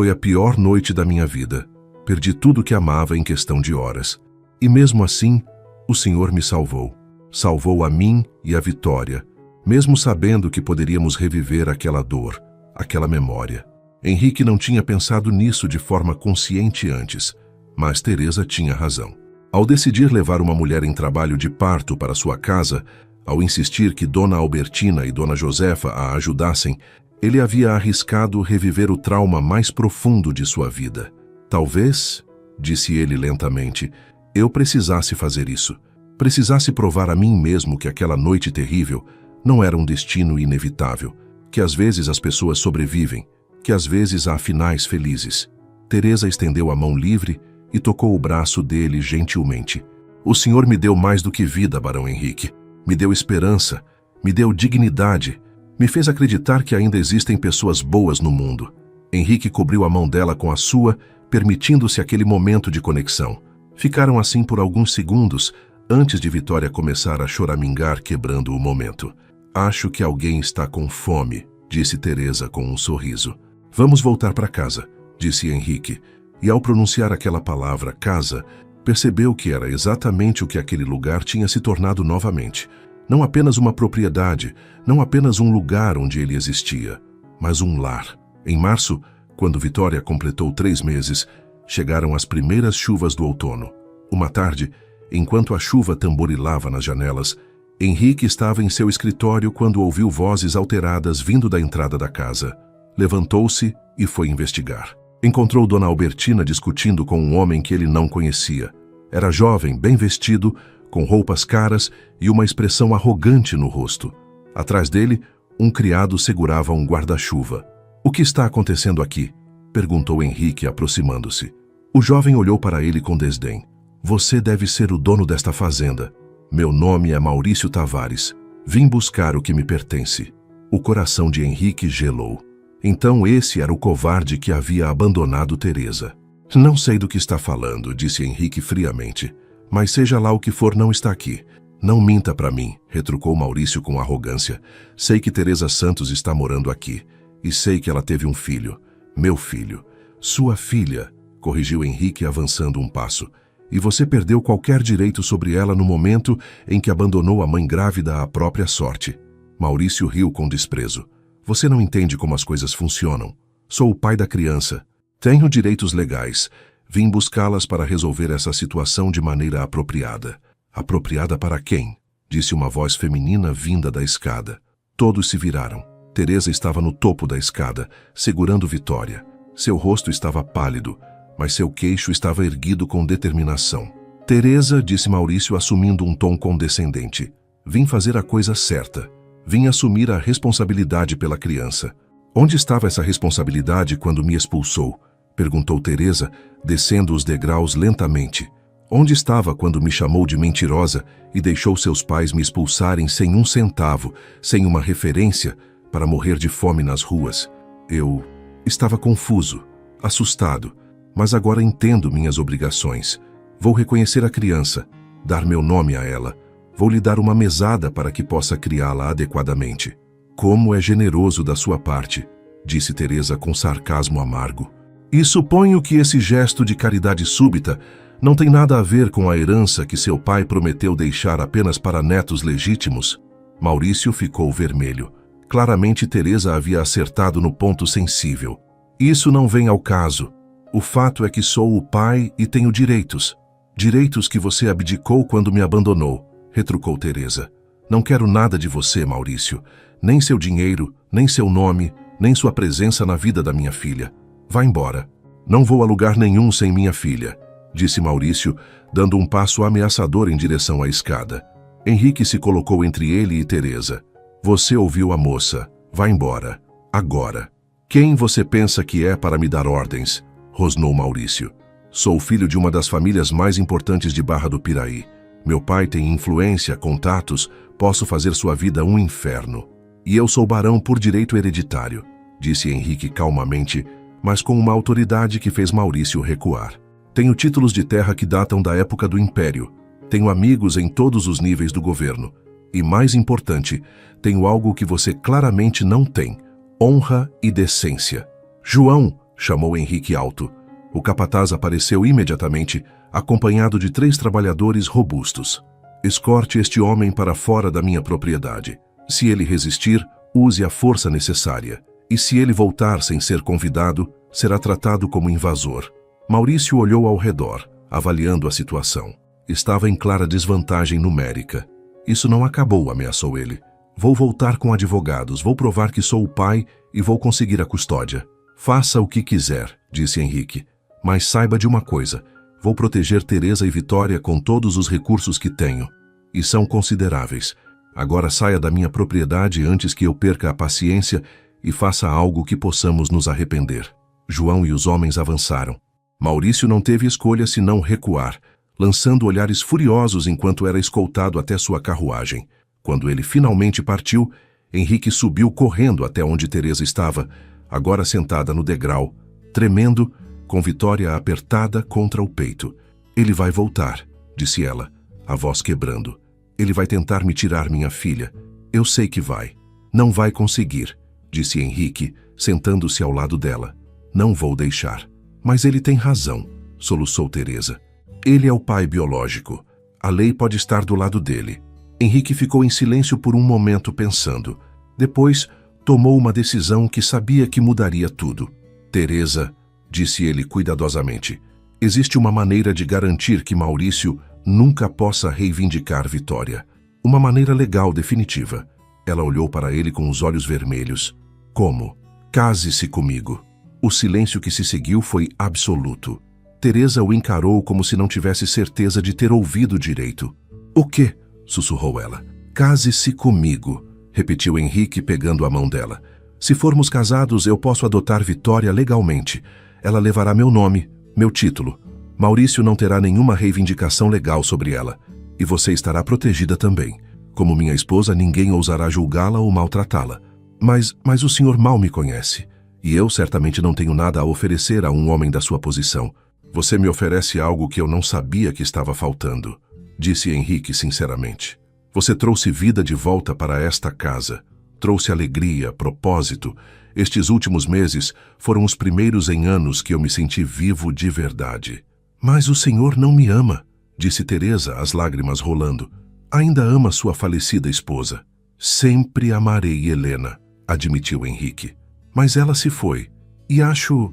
a pior noite da minha vida. Perdi tudo que amava em questão de horas. E mesmo assim, o Senhor me salvou. Salvou a mim e a Vitória, mesmo sabendo que poderíamos reviver aquela dor, aquela memória. Henrique não tinha pensado nisso de forma consciente antes, mas Teresa tinha razão. Ao decidir levar uma mulher em trabalho de parto para sua casa, ao insistir que Dona Albertina e Dona Josefa a ajudassem, ele havia arriscado reviver o trauma mais profundo de sua vida. Talvez, disse ele lentamente, eu precisasse fazer isso. Precisasse provar a mim mesmo que aquela noite terrível não era um destino inevitável, que às vezes as pessoas sobrevivem, que às vezes há finais felizes. Teresa estendeu a mão livre e tocou o braço dele gentilmente. O senhor me deu mais do que vida, Barão Henrique. Me deu esperança, me deu dignidade, me fez acreditar que ainda existem pessoas boas no mundo. Henrique cobriu a mão dela com a sua, permitindo-se aquele momento de conexão. Ficaram assim por alguns segundos, antes de Vitória começar a choramingar, quebrando o momento. Acho que alguém está com fome, disse Teresa com um sorriso. Vamos voltar para casa, disse Henrique, e ao pronunciar aquela palavra, casa, Percebeu que era exatamente o que aquele lugar tinha se tornado novamente. Não apenas uma propriedade, não apenas um lugar onde ele existia, mas um lar. Em março, quando Vitória completou 3 meses, chegaram as primeiras chuvas do outono. Uma tarde, enquanto a chuva tamborilava nas janelas, Henrique estava em seu escritório quando ouviu vozes alteradas vindo da entrada da casa. Levantou-se e foi investigar. Encontrou Dona Albertina discutindo com um homem que ele não conhecia. Era jovem, bem vestido, com roupas caras e uma expressão arrogante no rosto. Atrás dele, um criado segurava um guarda-chuva. "O que está acontecendo aqui?" perguntou Henrique, aproximando-se. O jovem olhou para ele com desdém. "Você deve ser o dono desta fazenda. Meu nome é Maurício Tavares. Vim buscar o que me pertence." O coração de Henrique gelou. Então esse era o covarde que havia abandonado Teresa. "Não sei do que está falando", disse Henrique friamente. "Mas seja lá o que for, não está aqui." "Não minta para mim", retrucou Maurício com arrogância. "Sei que Teresa Santos está morando aqui. E sei que ela teve um filho. Meu filho." "Sua filha", corrigiu Henrique avançando um passo. "E você perdeu qualquer direito sobre ela no momento em que abandonou a mãe grávida à própria sorte." Maurício riu com desprezo. "Você não entende como as coisas funcionam. Sou o pai da criança. Tenho direitos legais. Vim buscá-las para resolver essa situação de maneira apropriada." "Apropriada para quem?" disse uma voz feminina vinda da escada. Todos se viraram. Teresa estava no topo da escada, segurando Vitória. Seu rosto estava pálido, mas seu queixo estava erguido com determinação. "Teresa", disse Maurício assumindo um tom condescendente. "Vim fazer a coisa certa. Vim assumir a responsabilidade pela criança." "Onde estava essa responsabilidade quando me expulsou?" perguntou Teresa, descendo os degraus lentamente. "Onde estava quando me chamou de mentirosa e deixou seus pais me expulsarem sem um centavo, sem uma referência, para morrer de fome nas ruas?" Eu estava confuso, assustado, mas agora entendo minhas obrigações. Vou reconhecer a criança, dar meu nome a ela. Vou lhe dar uma mesada para que possa criá-la adequadamente. "Como é generoso da sua parte", disse Teresa com sarcasmo amargo. "E suponho que esse gesto de caridade súbita não tem nada a ver com a herança que seu pai prometeu deixar apenas para netos legítimos?" Maurício ficou vermelho. Claramente Teresa havia acertado no ponto sensível. "Isso não vem ao caso. O fato é que sou o pai e tenho direitos. Direitos que você abdicou quando me abandonou", retrucou Teresa. "Não quero nada de você, Maurício. Nem seu dinheiro, nem seu nome, nem sua presença na vida da minha filha. Vá embora." "Não vou a lugar nenhum sem minha filha", disse Maurício, dando um passo ameaçador em direção à escada. Henrique se colocou entre ele e Teresa. "Você ouviu a moça. Vá embora. Agora." "Quem você pensa que é para me dar ordens?" rosnou Maurício. "Sou filho de uma das famílias mais importantes de Barra do Piraí. Meu pai tem influência, contatos, posso fazer sua vida um inferno. E eu sou barão por direito hereditário", disse Henrique calmamente, mas com uma autoridade que fez Maurício recuar. "Tenho títulos de terra que datam da época do Império. Tenho amigos em todos os níveis do governo. E, mais importante, tenho algo que você claramente não tem: honra e decência." "João!" chamou Henrique alto. O capataz apareceu imediatamente, acompanhado de 3 trabalhadores robustos. "Escorte este homem para fora da minha propriedade. Se ele resistir, use a força necessária. E se ele voltar sem ser convidado, será tratado como invasor." Maurício olhou ao redor, avaliando a situação. Estava em clara desvantagem numérica. "Isso não acabou", ameaçou ele. "Vou voltar com advogados, vou provar que sou o pai e vou conseguir a custódia." "Faça o que quiser", disse Henrique. "Mas saiba de uma coisa: vou proteger Teresa e Vitória com todos os recursos que tenho. E são consideráveis. Agora saia da minha propriedade antes que eu perca a paciência e faça algo que possamos nos arrepender." João e os homens avançaram. Maurício não teve escolha senão recuar, lançando olhares furiosos enquanto era escoltado até sua carruagem. Quando ele finalmente partiu, Henrique subiu correndo até onde Teresa estava, agora sentada no degrau, tremendo, com Vitória apertada contra o peito. "Ele vai voltar", disse ela, a voz quebrando. "Ele vai tentar me tirar minha filha. Eu sei que vai." "Não vai conseguir", disse Henrique, sentando-se ao lado dela. "Não vou deixar." "Mas ele tem razão", soluçou Teresa. Ele é o pai biológico. A lei pode estar do lado dele. Henrique ficou em silêncio por um momento pensando. Depois, tomou uma decisão que sabia que mudaria tudo. Teresa, disse ele cuidadosamente, existe uma maneira de garantir que Maurício nunca possa reivindicar Vitória. Uma maneira legal definitiva. Ela olhou para ele com os olhos vermelhos. Como? Case-se comigo. O silêncio que se seguiu foi absoluto. Teresa o encarou como se não tivesse certeza de ter ouvido direito. O quê? Sussurrou ela. Case-se comigo, repetiu Henrique pegando a mão dela. Se formos casados, eu posso adotar Vitória legalmente. Ela levará meu nome, meu título. Maurício não terá nenhuma reivindicação legal sobre ela. E você estará protegida também. Como minha esposa, ninguém ousará julgá-la ou maltratá-la. Mas o senhor mal me conhece. E eu certamente não tenho nada a oferecer a um homem da sua posição. Você me oferece algo que eu não sabia que estava faltando, disse Henrique sinceramente. Você trouxe vida de volta para esta casa. Trouxe alegria, propósito. Estes últimos meses foram os primeiros em anos que eu me senti vivo de verdade. Mas o senhor não me ama, disse Teresa, as lágrimas rolando. Ainda ama sua falecida esposa. Sempre amarei Helena, admitiu Henrique. Mas ela se foi. E acho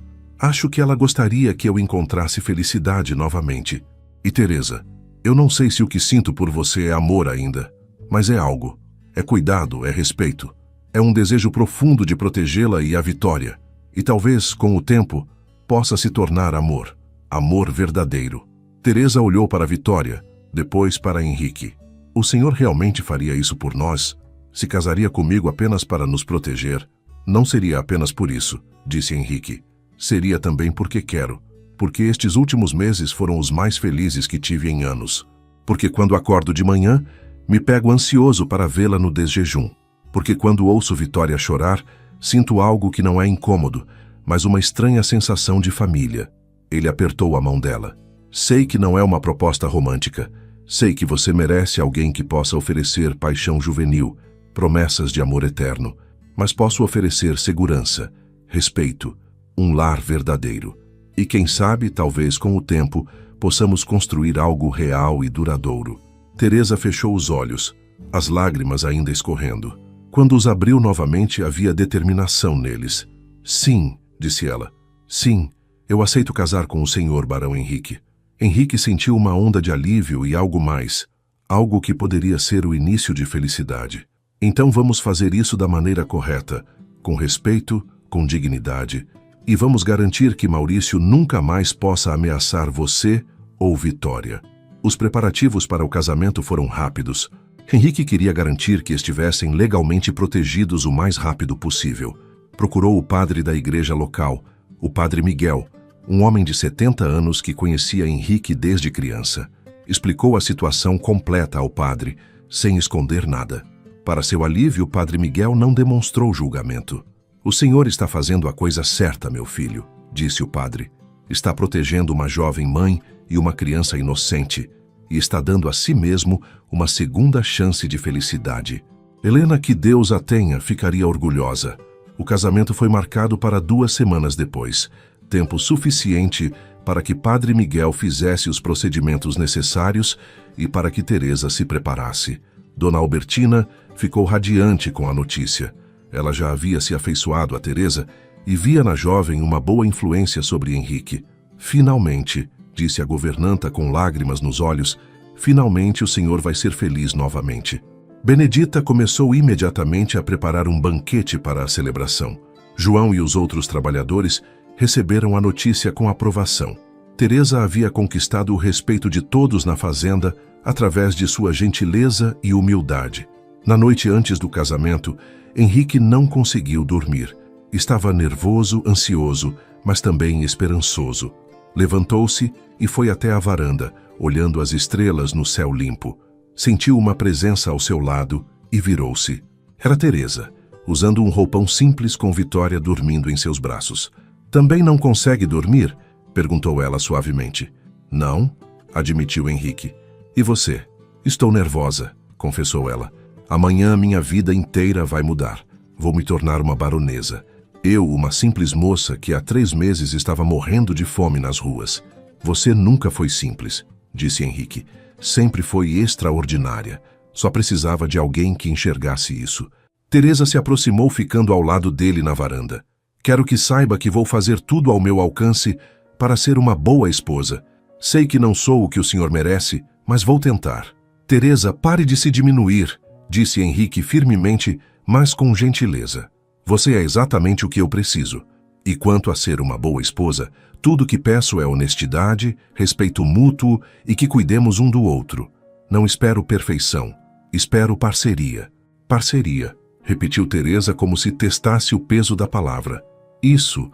que ela gostaria que eu encontrasse felicidade novamente. E Teresa, eu não sei se o que sinto por você é amor ainda, mas é algo. É cuidado, é respeito. É um desejo profundo de protegê-la e a Vitória. E talvez, com o tempo, possa se tornar amor. Amor verdadeiro. Teresa olhou para Vitória, depois para Henrique. O senhor realmente faria isso por nós? Se casaria comigo apenas para nos proteger? Não seria apenas por isso, disse Henrique. Seria também porque quero. Porque estes últimos meses foram os mais felizes que tive em anos. Porque quando acordo de manhã, me pego ansioso para vê-la no desjejum. Porque quando ouço Vitória chorar, sinto algo que não é incômodo, mas uma estranha sensação de família. Ele apertou a mão dela. Sei que não é uma proposta romântica. Sei que você merece alguém que possa oferecer paixão juvenil, promessas de amor eterno. Mas posso oferecer segurança, respeito, um lar verdadeiro. E quem sabe, talvez com o tempo, possamos construir algo real e duradouro. Teresa fechou os olhos, as lágrimas ainda escorrendo. Quando os abriu novamente, havia determinação neles. Sim, disse ela. Sim, eu aceito casar com o senhor, Barão Henrique. Henrique sentiu uma onda de alívio e algo mais. Algo que poderia ser o início de felicidade. Então vamos fazer isso da maneira correta, com respeito, com dignidade, e vamos garantir que Maurício nunca mais possa ameaçar você ou Vitória. Os preparativos para o casamento foram rápidos. Henrique queria garantir que estivessem legalmente protegidos o mais rápido possível. Procurou o padre da igreja local, o padre Miguel, um homem de 70 anos que conhecia Henrique desde criança. Explicou a situação completa ao padre, sem esconder nada. Para seu alívio, o padre Miguel não demonstrou julgamento. O senhor está fazendo a coisa certa, meu filho, disse o padre. Está protegendo uma jovem mãe e uma criança inocente, e está dando a si mesmo uma segunda chance de felicidade. Helena, que Deus a tenha, ficaria orgulhosa. O casamento foi marcado para 2 semanas depois, tempo suficiente para que padre Miguel fizesse os procedimentos necessários e para que Teresa se preparasse. Dona Albertina ficou radiante com a notícia. Ela já havia se afeiçoado a Teresa e via na jovem uma boa influência sobre Henrique. Finalmente, disse a governanta com lágrimas nos olhos, finalmente o senhor vai ser feliz novamente. Benedita começou imediatamente a preparar um banquete para a celebração. João e os outros trabalhadores receberam a notícia com aprovação. Teresa havia conquistado o respeito de todos na fazenda através de sua gentileza e humildade. Na noite antes do casamento, Henrique não conseguiu dormir. Estava nervoso, ansioso, mas também esperançoso. Levantou-se e foi até a varanda, olhando as estrelas no céu limpo. Sentiu uma presença ao seu lado e virou-se. Era Teresa, usando um roupão simples com Vitória dormindo em seus braços. Também não consegue dormir? Perguntou ela suavemente. Não, admitiu Henrique. E você? Estou nervosa, confessou ela. Amanhã minha vida inteira vai mudar. Vou me tornar uma baronesa. Eu, uma simples moça que há 3 meses estava morrendo de fome nas ruas. Você nunca foi simples. disse Henrique. Sempre foi extraordinária. Só precisava de alguém que enxergasse isso. Teresa se aproximou, ficando ao lado dele na varanda. Quero que saiba que vou fazer tudo ao meu alcance para ser uma boa esposa. Sei que não sou o que o senhor merece, mas vou tentar. Teresa, pare de se diminuir, disse Henrique firmemente, mas com gentileza. Você é exatamente o que eu preciso. E quanto a ser uma boa esposa, tudo que peço é honestidade, respeito mútuo e que cuidemos um do outro. Não espero perfeição, espero parceria. Parceria, repetiu Teresa como se testasse o peso da palavra. Isso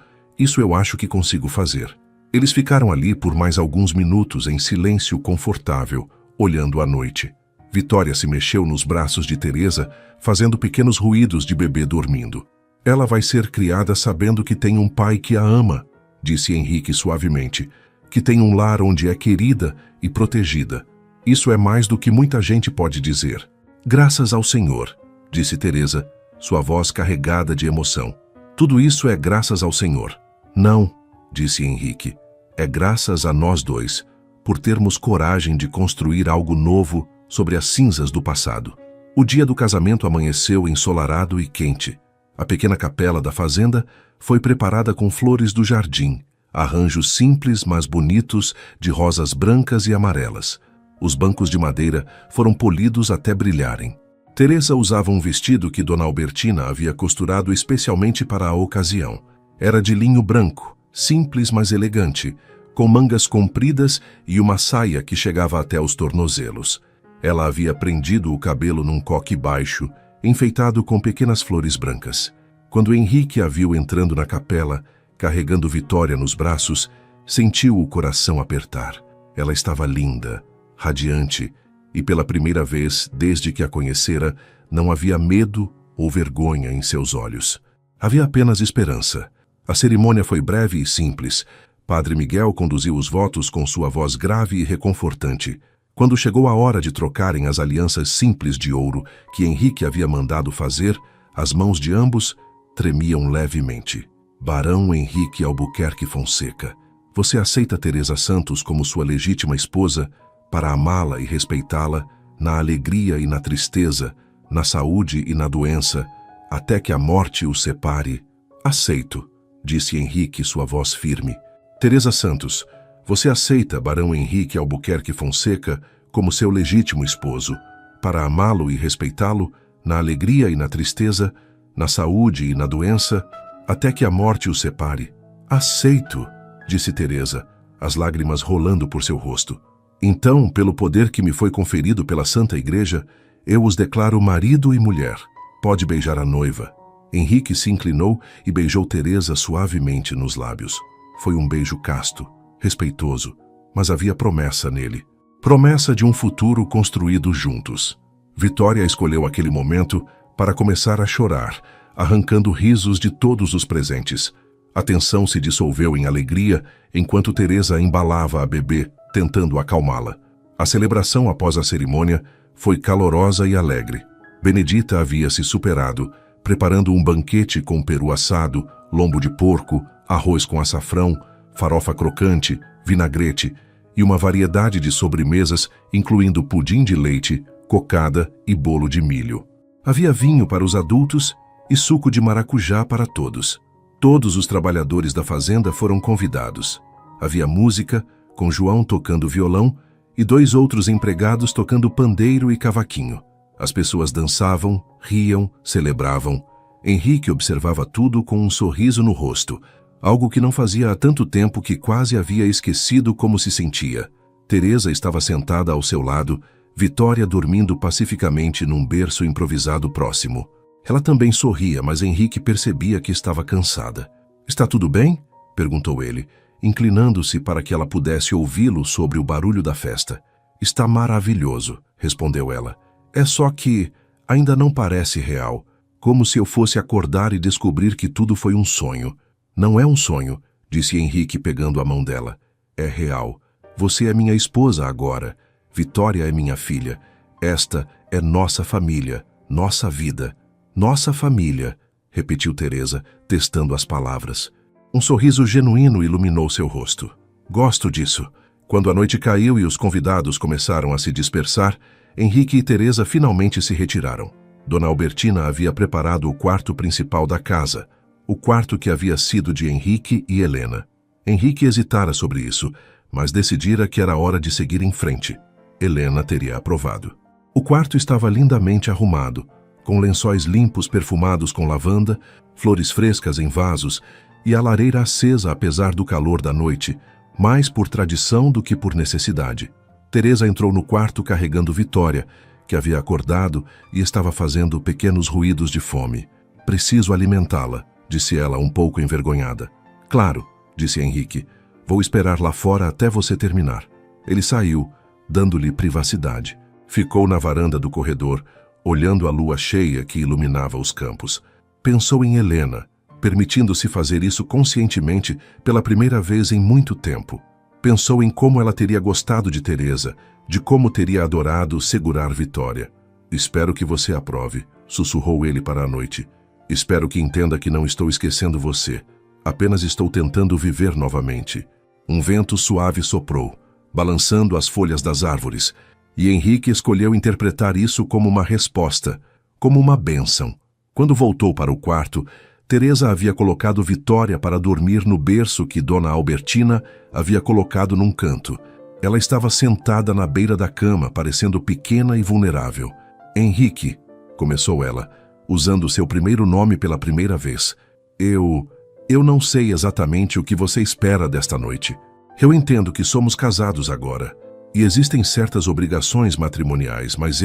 eu acho que consigo fazer. Eles ficaram ali por mais alguns minutos em silêncio confortável, olhando a noite. Vitória se mexeu nos braços de Teresa, fazendo pequenos ruídos de bebê dormindo. Ela vai ser criada sabendo que tem um pai que a ama, disse Henrique suavemente, que tem um lar onde é querida e protegida. Isso é mais do que muita gente pode dizer. Graças ao Senhor, disse Teresa, sua voz carregada de emoção. Tudo isso é graças ao Senhor. Não, disse Henrique, é graças a nós dois, por termos coragem de construir algo novo sobre as cinzas do passado. O dia do casamento amanheceu ensolarado e quente. A pequena capela da fazenda foi preparada com flores do jardim, arranjos simples mas bonitos de rosas brancas e amarelas. Os bancos de madeira foram polidos até brilharem. Teresa usava um vestido que Dona Albertina havia costurado especialmente para a ocasião. Era de linho branco, simples mas elegante, com mangas compridas e uma saia que chegava até os tornozelos. Ela havia prendido o cabelo num coque baixo, enfeitado com pequenas flores brancas. Quando Henrique a viu entrando na capela, carregando Vitória nos braços, sentiu o coração apertar. Ela estava linda, radiante, e pela primeira vez, desde que a conhecera, não havia medo ou vergonha em seus olhos. Havia apenas esperança. A cerimônia foi breve e simples. Padre Miguel conduziu os votos com sua voz grave e reconfortante. Quando chegou a hora de trocarem as alianças simples de ouro que Henrique havia mandado fazer, as mãos de ambos tremiam levemente. Barão Henrique Albuquerque Fonseca, você aceita Teresa Santos como sua legítima esposa para amá-la e respeitá-la na alegria e na tristeza, na saúde e na doença, até que a morte os separe? Aceito, disse Henrique, sua voz firme. Teresa Santos, você aceita Barão Henrique Albuquerque Fonseca como seu legítimo esposo, para amá-lo e respeitá-lo na alegria e na tristeza, na saúde e na doença, até que a morte os separe? Aceito, disse Teresa, as lágrimas rolando por seu rosto. Então, pelo poder que me foi conferido pela Santa Igreja, eu os declaro marido e mulher. Pode beijar a noiva. Henrique se inclinou e beijou Teresa suavemente nos lábios. Foi um beijo casto, respeitoso, mas havia promessa nele. Promessa de um futuro construído juntos. Vitória escolheu aquele momento para começar a chorar, arrancando risos de todos os presentes. A tensão se dissolveu em alegria enquanto Teresa embalava a bebê, tentando acalmá-la. A celebração após a cerimônia foi calorosa e alegre. Benedita havia se superado, preparando um banquete com peru assado, lombo de porco, arroz com açafrão, farofa crocante, vinagrete e uma variedade de sobremesas, incluindo pudim de leite, cocada e bolo de milho. Havia vinho para os adultos e suco de maracujá para todos. Todos os trabalhadores da fazenda foram convidados. Havia música, com João tocando violão e 2 outros empregados tocando pandeiro e cavaquinho. As pessoas dançavam, riam, celebravam. Henrique observava tudo com um sorriso no rosto, algo que não fazia há tanto tempo que quase havia esquecido como se sentia. Teresa estava sentada ao seu lado, Vitória dormindo pacificamente num berço improvisado próximo. Ela também sorria, mas Henrique percebia que estava cansada. "Está tudo bem?" perguntou ele, inclinando-se para que ela pudesse ouvi-lo sobre o barulho da festa. "Está maravilhoso", respondeu ela. "É só que ainda não parece real, como se eu fosse acordar e descobrir que tudo foi um sonho." "Não é um sonho", disse Henrique pegando a mão dela. "É real. Você é minha esposa agora. Vitória é minha filha. Esta é nossa família, nossa vida. Nossa família", repetiu Teresa, testando as palavras. Um sorriso genuíno iluminou seu rosto. "Gosto disso. Quando a noite caiu e os convidados começaram a se dispersar, Henrique e Teresa finalmente se retiraram. Dona Albertina havia preparado o quarto principal da casa, o quarto que havia sido de Henrique e Helena. Henrique hesitara sobre isso, mas decidira que era hora de seguir em frente. Helena teria aprovado. O quarto estava lindamente arrumado, com lençóis limpos perfumados com lavanda, flores frescas em vasos e a lareira acesa apesar do calor da noite, mais por tradição do que por necessidade. Teresa entrou no quarto carregando Vitória, que havia acordado e estava fazendo pequenos ruídos de fome. "Preciso alimentá-la", disse ela um pouco envergonhada. "Claro", disse Henrique. "Vou esperar lá fora até você terminar." Ele saiu, dando-lhe privacidade. Ficou na varanda do corredor, olhando a lua cheia que iluminava os campos. Pensou em Helena, permitindo-se fazer isso conscientemente pela primeira vez em muito tempo. Pensou em como ela teria gostado de Teresa, de como teria adorado segurar Vitória. "Espero que você aprove", sussurrou ele para a noite. "Espero que entenda que não estou esquecendo você. Apenas estou tentando viver novamente." Um vento suave soprou, balançando as folhas das árvores, e Henrique escolheu interpretar isso como uma resposta, como uma bênção. Quando voltou para o quarto, Teresa havia colocado Vitória para dormir no berço que Dona Albertina havia colocado num canto. Ela estava sentada na beira da cama, parecendo pequena e vulnerável. "Henrique", começou ela, usando seu primeiro nome pela primeira vez. Eu não sei exatamente o que você espera desta noite. Eu entendo que somos casados agora, e existem certas obrigações matrimoniais, mas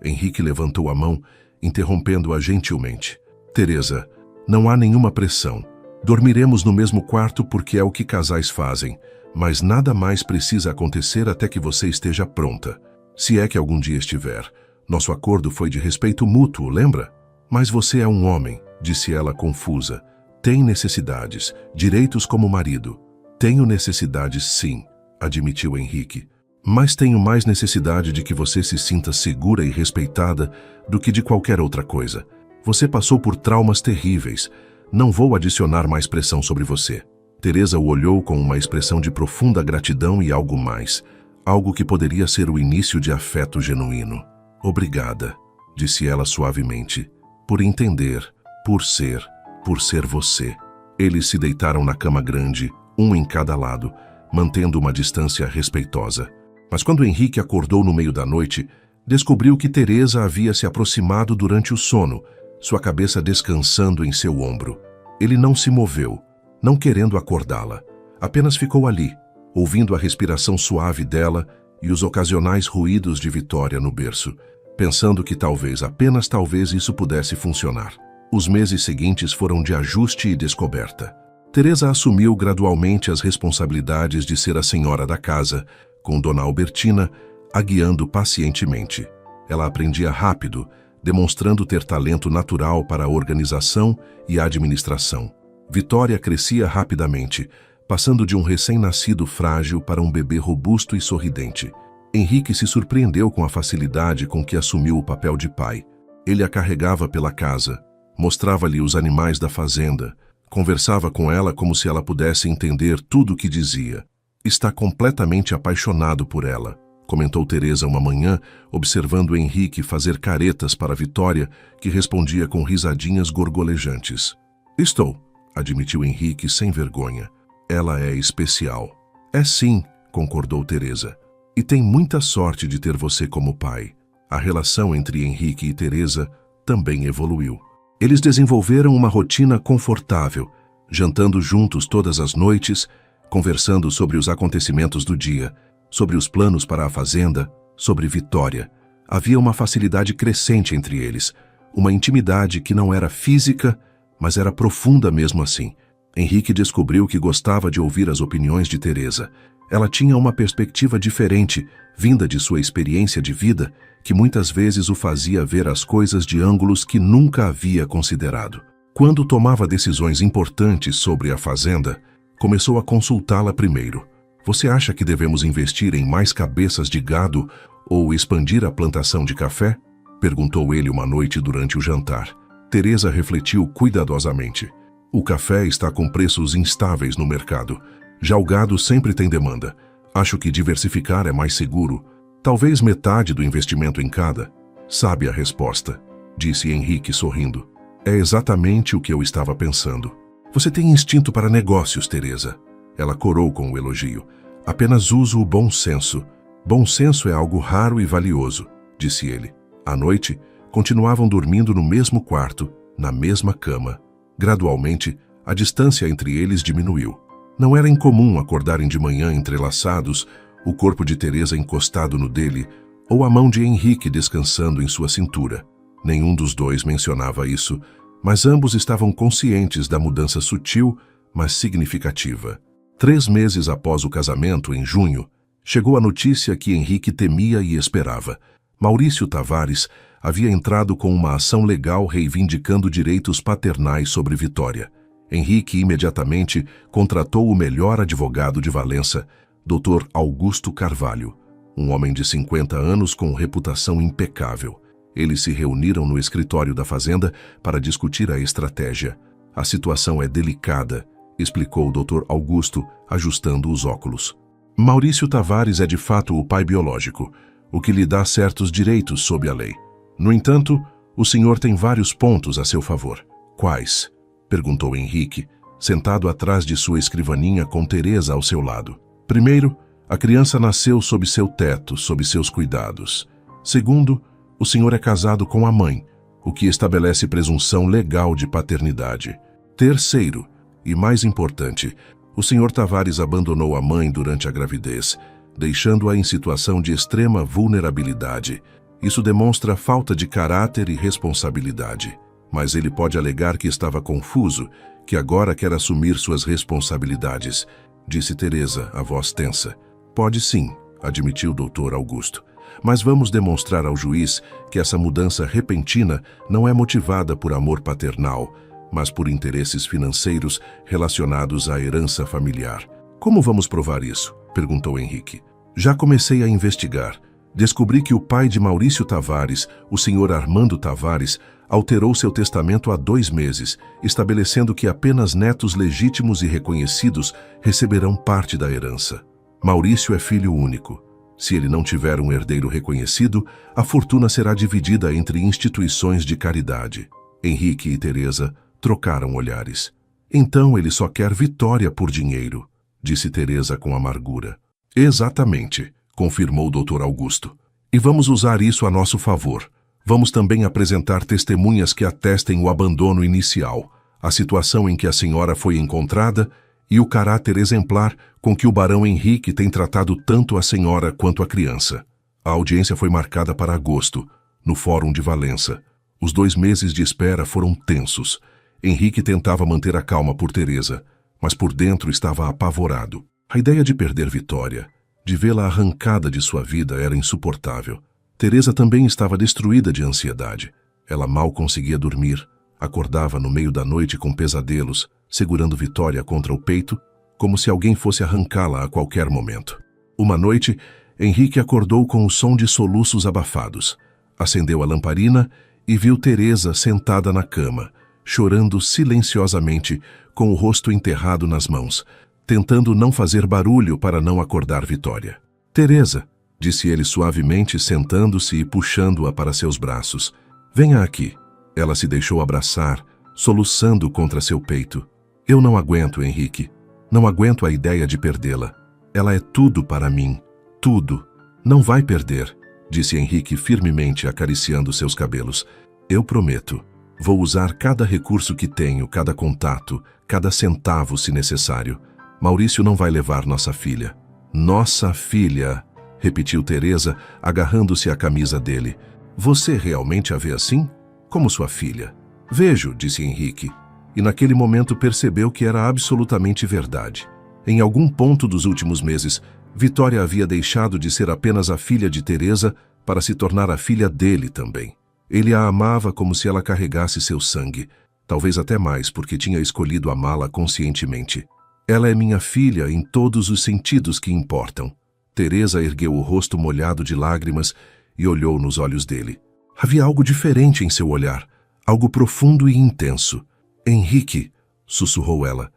Henrique levantou a mão, interrompendo-a gentilmente. "Teresa, não há nenhuma pressão. Dormiremos no mesmo quarto porque é o que casais fazem, mas nada mais precisa acontecer até que você esteja pronta. Se é que algum dia estiver. Nosso acordo foi de respeito mútuo, lembra? Mas você é um homem", disse ela confusa. "Tem necessidades, direitos como marido." "Tenho necessidades, sim", admitiu Henrique. "Mas tenho mais necessidade de que você se sinta segura e respeitada do que de qualquer outra coisa. Você passou por traumas terríveis. Não vou adicionar mais pressão sobre você." Teresa o olhou com uma expressão de profunda gratidão e algo mais, algo que poderia ser o início de afeto genuíno. "Obrigada", disse ela suavemente, "por entender, por ser você." Eles se deitaram na cama grande, um em cada lado, mantendo uma distância respeitosa. Mas quando Henrique acordou no meio da noite, descobriu que Teresa havia se aproximado durante o sono, sua cabeça descansando em seu ombro. Ele não se moveu, não querendo acordá-la. Apenas ficou ali, ouvindo a respiração suave dela e os ocasionais ruídos de Vitória no berço, pensando que talvez, apenas talvez, isso pudesse funcionar. Os meses seguintes foram de ajuste e descoberta. Teresa assumiu gradualmente as responsabilidades de ser a senhora da casa, com Dona Albertina a guiando pacientemente. Ela aprendia rápido, demonstrando ter talento natural para a organização e a administração. Vitória crescia rapidamente, passando de um recém-nascido frágil para um bebê robusto e sorridente. Henrique se surpreendeu com a facilidade com que assumiu o papel de pai. Ele a carregava pela casa, mostrava-lhe os animais da fazenda, conversava com ela como se ela pudesse entender tudo o que dizia. "Está completamente apaixonado por ela", comentou Teresa uma manhã, observando Henrique fazer caretas para Vitória, que respondia com risadinhas gorgolejantes. "Estou", admitiu Henrique sem vergonha. "Ela é especial." "É sim", concordou Teresa. "E tem muita sorte de ter você como pai." A relação entre Henrique e Teresa também evoluiu. Eles desenvolveram uma rotina confortável, jantando juntos todas as noites, conversando sobre os acontecimentos do dia, sobre os planos para a fazenda, sobre Vitória. Havia uma facilidade crescente entre eles, uma intimidade que não era física, mas era profunda mesmo assim. Henrique descobriu que gostava de ouvir as opiniões de Teresa. Ela tinha uma perspectiva diferente, vinda de sua experiência de vida, que muitas vezes o fazia ver as coisas de ângulos que nunca havia considerado. Quando tomava decisões importantes sobre a fazenda, começou a consultá-la primeiro. "Você acha que devemos investir em mais cabeças de gado ou expandir a plantação de café?" perguntou ele uma noite durante o jantar. Teresa refletiu cuidadosamente. "O café está com preços instáveis no mercado. Já o gado sempre tem demanda. Acho que diversificar é mais seguro. Talvez metade do investimento em cada. Sabe a resposta, disse Henrique sorrindo. É exatamente o que eu estava pensando. Você tem instinto para negócios, Teresa. Ela corou com o elogio. Apenas uso o bom senso. Bom senso é algo raro e valioso, disse ele. À noite, continuavam dormindo no mesmo quarto, na mesma cama. Gradualmente, a distância entre eles diminuiu. Não era incomum acordarem de manhã entrelaçados, o corpo de Teresa encostado no dele, ou a mão de Henrique descansando em sua cintura. Nenhum dos dois mencionava isso, mas ambos estavam conscientes da mudança sutil, mas significativa. 3 meses após o casamento, em junho, chegou a notícia que Henrique temia e esperava. Maurício Tavares havia entrado com uma ação legal reivindicando direitos paternais sobre Vitória. Henrique imediatamente contratou o melhor advogado de Valença, Dr. Augusto Carvalho, um homem de 50 anos com reputação impecável. Eles se reuniram no escritório da fazenda para discutir a estratégia. A situação é delicada, explicou o Dr. Augusto, ajustando os óculos. Maurício Tavares é de fato o pai biológico, o que lhe dá certos direitos sob a lei. No entanto, o senhor tem vários pontos a seu favor. Quais? Perguntou Henrique, sentado atrás de sua escrivaninha com Teresa ao seu lado. Primeiro, a criança nasceu sob seu teto, sob seus cuidados. Segundo, o senhor é casado com a mãe, o que estabelece presunção legal de paternidade. Terceiro, e mais importante, o senhor Tavares abandonou a mãe durante a gravidez, deixando-a em situação de extrema vulnerabilidade. Isso demonstra falta de caráter e responsabilidade. Mas ele pode alegar que estava confuso, que agora quer assumir suas responsabilidades, disse Teresa, a voz tensa. Pode sim, admitiu o Dr. Augusto. Mas vamos demonstrar ao juiz que essa mudança repentina não é motivada por amor paternal, mas por interesses financeiros relacionados à herança familiar. Como vamos provar isso? Perguntou Henrique. Já comecei a investigar. Descobri que o pai de Maurício Tavares, o senhor Armando Tavares, alterou seu testamento há 2 meses, estabelecendo que apenas netos legítimos e reconhecidos receberão parte da herança. Maurício é filho único. Se ele não tiver um herdeiro reconhecido, a fortuna será dividida entre instituições de caridade. Henrique e Teresa trocaram olhares. Então ele só quer Vitória por dinheiro, disse Teresa com amargura. Exatamente, confirmou o Dr. Augusto. E vamos usar isso a nosso favor. Vamos também apresentar testemunhas que atestem o abandono inicial, a situação em que a senhora foi encontrada e o caráter exemplar com que o barão Henrique tem tratado tanto a senhora quanto a criança. A audiência foi marcada para agosto, no Fórum de Valença. Os 2 meses de espera foram tensos. Henrique tentava manter a calma por Teresa, mas por dentro estava apavorado. A ideia de perder Vitória, de vê-la arrancada de sua vida, era insuportável. Teresa também estava destruída de ansiedade. Ela mal conseguia dormir, acordava no meio da noite com pesadelos, segurando Vitória contra o peito, como se alguém fosse arrancá-la a qualquer momento. Uma noite, Henrique acordou com o som de soluços abafados. Acendeu a lamparina e viu Teresa sentada na cama, chorando silenciosamente, com o rosto enterrado nas mãos, tentando não fazer barulho para não acordar Vitória. Teresa, disse ele suavemente, sentando-se e puxando-a para seus braços. Venha aqui. Ela se deixou abraçar, soluçando contra seu peito. Eu não aguento, Henrique. Não aguento a ideia de perdê-la. Ela é tudo para mim. Tudo. Não vai perder, disse Henrique firmemente, acariciando seus cabelos. Eu prometo. Vou usar cada recurso que tenho, cada contato, cada centavo, se necessário. Maurício não vai levar nossa filha. Nossa filha, repetiu Teresa, agarrando-se à camisa dele. Você realmente a vê assim? Como sua filha? Vejo, disse Henrique. E naquele momento percebeu que era absolutamente verdade. Em algum ponto dos últimos meses, Vitória havia deixado de ser apenas a filha de Teresa para se tornar a filha dele também. Ele a amava como se ela carregasse seu sangue, talvez até mais porque tinha escolhido amá-la conscientemente. Ela é minha filha em todos os sentidos que importam. Teresa ergueu o rosto molhado de lágrimas e olhou nos olhos dele. Havia algo diferente em seu olhar, algo profundo e intenso. Henrique, sussurrou ela.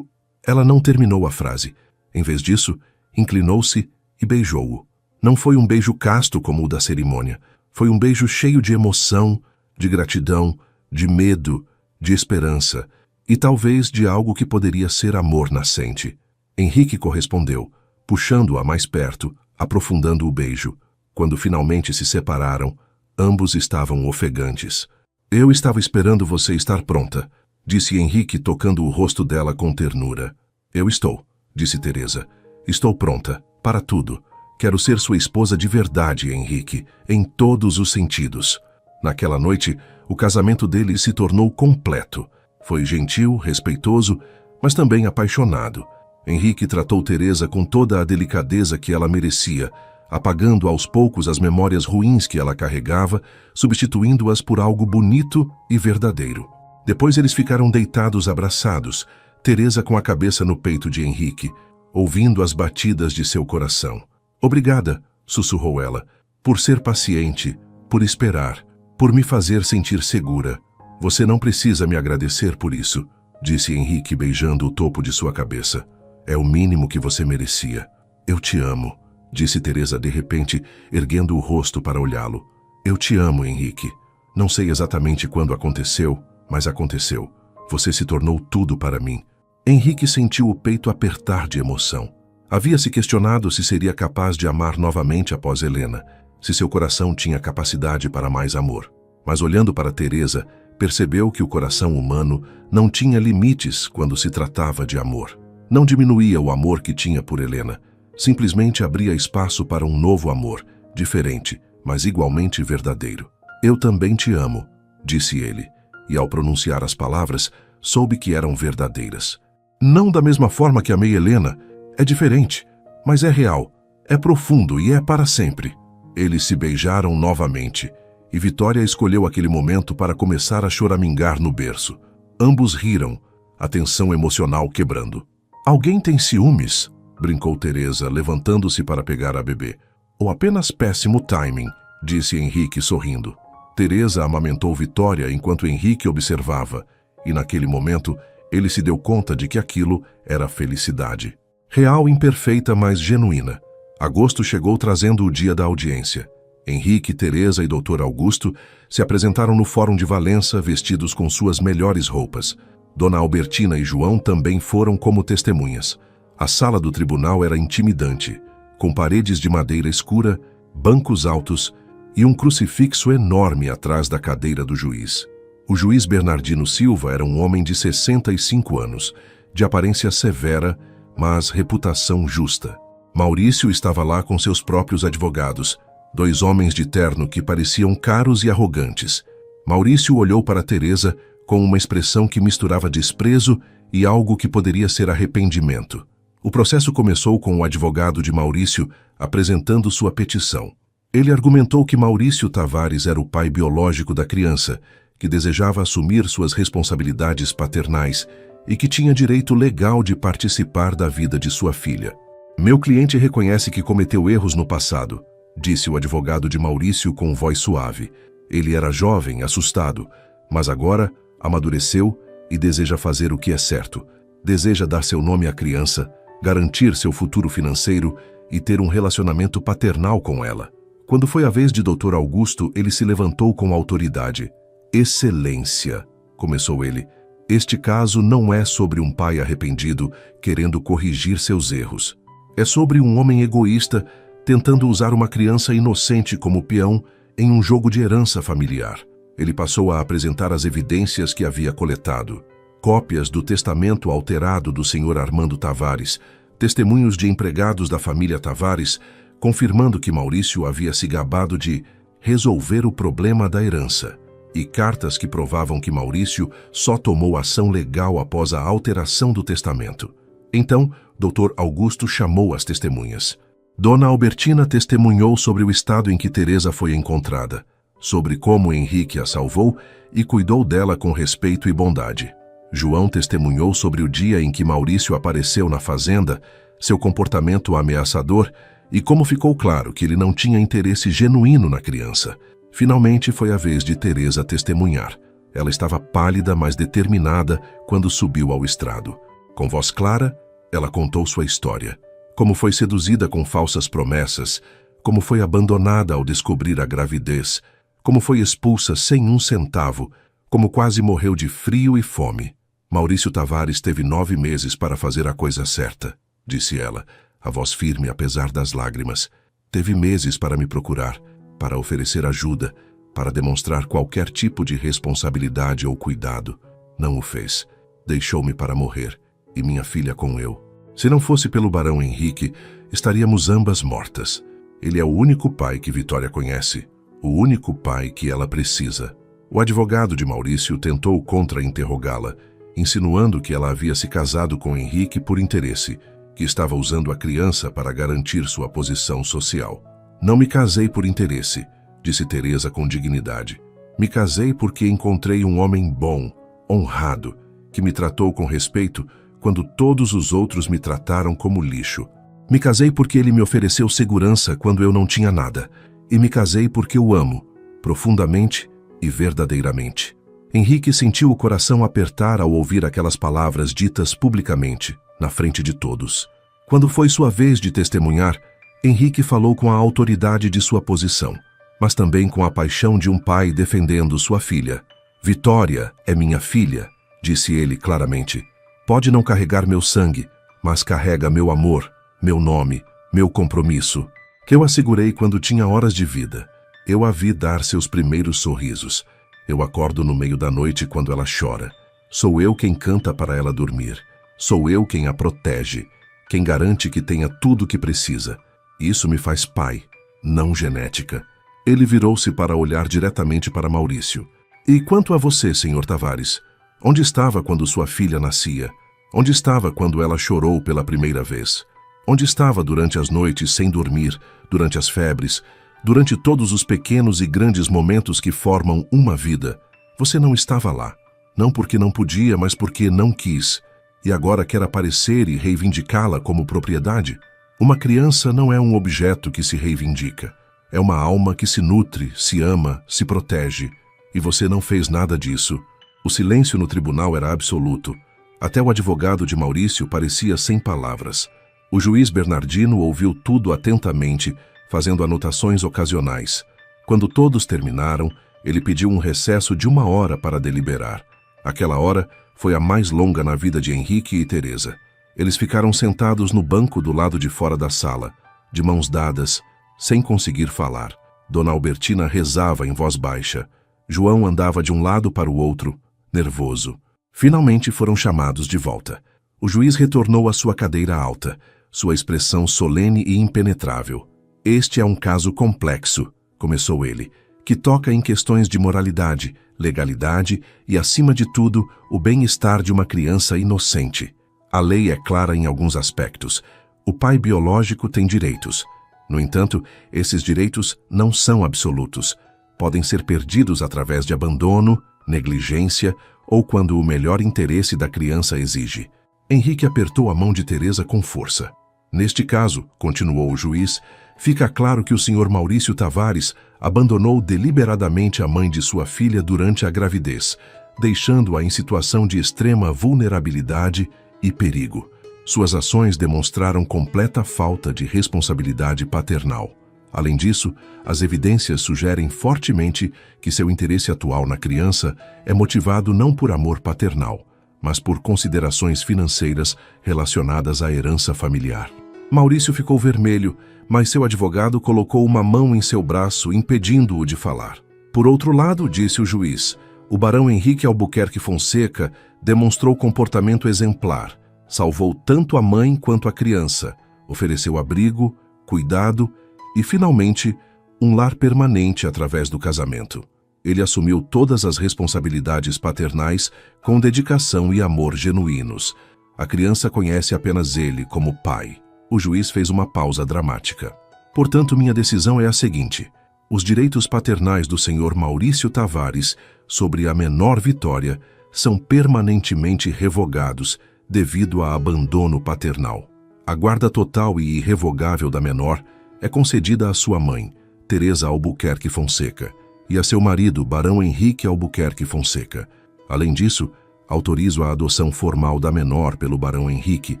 Ela não terminou a frase. Em vez disso, inclinou-se e beijou-o. Não foi um beijo casto como o da cerimônia. Foi um beijo cheio de emoção, de gratidão, de medo, de esperança e talvez de algo que poderia ser amor nascente. Henrique correspondeu, puxando-a mais perto, aprofundando o beijo. Quando finalmente se separaram, ambos estavam ofegantes. Eu estava esperando você estar pronta, disse Henrique tocando o rosto dela com ternura. Eu estou, disse Teresa. Estou pronta, para tudo. Quero ser sua esposa de verdade, Henrique, em todos os sentidos. Naquela noite, o casamento deles se tornou completo. Foi gentil, respeitoso, mas também apaixonado. Henrique tratou Teresa com toda a delicadeza que ela merecia, apagando aos poucos as memórias ruins que ela carregava, substituindo-as por algo bonito e verdadeiro. Depois eles ficaram deitados abraçados, Teresa com a cabeça no peito de Henrique, ouvindo as batidas de seu coração. Obrigada, sussurrou ela, por ser paciente, por esperar, por me fazer sentir segura. Você não precisa me agradecer por isso, disse Henrique beijando o topo de sua cabeça. É o mínimo que você merecia. Eu te amo, disse Teresa de repente, erguendo o rosto para olhá-lo. Eu te amo, Henrique. Não sei exatamente quando aconteceu, mas aconteceu. Você se tornou tudo para mim. Henrique sentiu o peito apertar de emoção. Havia se questionado se seria capaz de amar novamente após Helena, se seu coração tinha capacidade para mais amor. Mas olhando para Teresa, percebeu que o coração humano não tinha limites quando se tratava de amor. Não diminuía o amor que tinha por Helena, simplesmente abria espaço para um novo amor, diferente, mas igualmente verdadeiro. Eu também te amo, disse ele, e ao pronunciar as palavras, soube que eram verdadeiras. Não da mesma forma que amei Helena, é diferente, mas é real, é profundo e é para sempre. Eles se beijaram novamente, e Vitória escolheu aquele momento para começar a choramingar no berço. Ambos riram, a tensão emocional quebrando. Alguém tem ciúmes? Brincou Teresa, levantando-se para pegar a bebê. Ou apenas péssimo timing, disse Henrique sorrindo. Teresa amamentou Vitória enquanto Henrique observava, e naquele momento ele se deu conta de que aquilo era felicidade. Real, imperfeita, mas genuína. Agosto chegou trazendo o dia da audiência. Henrique, Teresa e Dr. Augusto se apresentaram no Fórum de Valença vestidos com suas melhores roupas. Dona Albertina e João também foram como testemunhas. A sala do tribunal era intimidante, com paredes de madeira escura, bancos altos e um crucifixo enorme atrás da cadeira do juiz. O juiz Bernardino Silva era um homem de 65 anos, de aparência severa, mas reputação justa. Maurício estava lá com seus próprios advogados, dois homens de terno que pareciam caros e arrogantes. Maurício olhou para Teresa com uma expressão que misturava desprezo e algo que poderia ser arrependimento. O processo começou com o advogado de Maurício apresentando sua petição. Ele argumentou que Maurício Tavares era o pai biológico da criança, que desejava assumir suas responsabilidades paternais e que tinha direito legal de participar da vida de sua filha. Meu cliente reconhece que cometeu erros no passado, disse o advogado de Maurício com voz suave. Ele era jovem, assustado, mas agora amadureceu e deseja fazer o que é certo. Deseja dar seu nome à criança, garantir seu futuro financeiro e ter um relacionamento paternal com ela. Quando foi a vez de Dr. Augusto, ele se levantou com autoridade. Excelência, começou ele. Este caso não é sobre um pai arrependido querendo corrigir seus erros. É sobre um homem egoísta tentando usar uma criança inocente como peão em um jogo de herança familiar. Ele passou a apresentar as evidências que havia coletado. Cópias do testamento alterado do Sr. Armando Tavares, testemunhos de empregados da família Tavares, confirmando que Maurício havia se gabado de resolver o problema da herança, e cartas que provavam que Maurício só tomou ação legal após a alteração do testamento. Então, Dr. Augusto chamou as testemunhas. Dona Albertina testemunhou sobre o estado em que Teresa foi encontrada, sobre como Henrique a salvou e cuidou dela com respeito e bondade. João testemunhou sobre o dia em que Maurício apareceu na fazenda, seu comportamento ameaçador e como ficou claro que ele não tinha interesse genuíno na criança. Finalmente foi a vez de Teresa testemunhar. Ela estava pálida, mas determinada quando subiu ao estrado. Com voz clara, ela contou sua história. como foi seduzida com falsas promessas, como foi abandonada ao descobrir a gravidez, como foi expulsa sem um centavo, como quase morreu de frio e fome. Maurício Tavares teve 9 meses para fazer a coisa certa, disse ela, a voz firme apesar das lágrimas. Teve meses para me procurar, para oferecer ajuda, para demonstrar qualquer tipo de responsabilidade ou cuidado. Não o fez. Deixou-me para morrer, e minha filha com eu. Se não fosse pelo barão Henrique, estaríamos ambas mortas. Ele é o único pai que Vitória conhece, o único pai que ela precisa. O advogado de Maurício tentou contra-interrogá-la, insinuando que ela havia se casado com Henrique por interesse, que estava usando a criança para garantir sua posição social. Não me casei por interesse, disse Teresa com dignidade. Me casei porque encontrei um homem bom, honrado, que me tratou com respeito quando todos os outros me trataram como lixo. Me casei porque ele me ofereceu segurança quando eu não tinha nada. E me casei porque o amo, profundamente e verdadeiramente. Henrique sentiu o coração apertar ao ouvir aquelas palavras ditas publicamente, na frente de todos. Quando foi sua vez de testemunhar, Henrique falou com a autoridade de sua posição, mas também com a paixão de um pai defendendo sua filha. Vitória é minha filha, disse ele claramente. Pode não carregar meu sangue, mas carrega meu amor, meu nome, meu compromisso, que eu assegurei quando tinha horas de vida. Eu a vi dar seus primeiros sorrisos. Eu acordo no meio da noite quando ela chora. Sou eu quem canta para ela dormir. Sou eu quem a protege, quem garante que tenha tudo o que precisa. Isso me faz pai, não genética. Ele virou-se para olhar diretamente para Maurício. E quanto a você, senhor Tavares? Onde estava quando sua filha nascia? Onde estava quando ela chorou pela primeira vez? Onde estava durante as noites sem dormir, durante as febres, durante todos os pequenos e grandes momentos que formam uma vida? Você não estava lá. Não porque não podia, mas porque não quis. E agora quer aparecer e reivindicá-la como propriedade? Uma criança não é um objeto que se reivindica. É uma alma que se nutre, se ama, se protege. E você não fez nada disso. O silêncio no tribunal era absoluto. Até o advogado de Maurício parecia sem palavras. O juiz Bernardino ouviu tudo atentamente, fazendo anotações ocasionais. Quando todos terminaram, ele pediu um recesso de 1 hora para deliberar. Aquela hora foi a mais longa na vida de Henrique e Teresa. Eles ficaram sentados no banco do lado de fora da sala, de mãos dadas, sem conseguir falar. Dona Albertina rezava em voz baixa. João andava de um lado para o outro, nervoso. Finalmente foram chamados de volta. O juiz retornou à sua cadeira alta, sua expressão solene e impenetrável. Este é um caso complexo, começou ele, que toca em questões de moralidade, legalidade e, acima de tudo, o bem-estar de uma criança inocente. A lei é clara em alguns aspectos. O pai biológico tem direitos. No entanto, esses direitos não são absolutos. Podem ser perdidos através de abandono, negligência ou quando o melhor interesse da criança exige. Henrique apertou a mão de Teresa com força. Neste caso, continuou o juiz, fica claro que o senhor Maurício Tavares abandonou deliberadamente a mãe de sua filha durante a gravidez, deixando-a em situação de extrema vulnerabilidade e perigo. Suas ações demonstraram completa falta de responsabilidade paternal. Além disso, as evidências sugerem fortemente que seu interesse atual na criança é motivado não por amor paternal, mas por considerações financeiras relacionadas à herança familiar. Maurício ficou vermelho, mas seu advogado colocou uma mão em seu braço, impedindo-o de falar. Por outro lado, disse o juiz, o barão Henrique Albuquerque Fonseca demonstrou comportamento exemplar, salvou tanto a mãe quanto a criança, ofereceu abrigo, cuidado e, finalmente, um lar permanente através do casamento. Ele assumiu todas as responsabilidades paternais com dedicação e amor genuínos. A criança conhece apenas ele como pai. O juiz fez uma pausa dramática. Portanto, minha decisão é a seguinte. Os direitos paternais do senhor Maurício Tavares sobre a menor Vitória são permanentemente revogados devido a abandono paternal. A guarda total e irrevogável da menor é concedida à sua mãe, Teresa Albuquerque Fonseca, e a seu marido, barão Henrique Albuquerque Fonseca. Além disso, autorizo a adoção formal da menor pelo barão Henrique,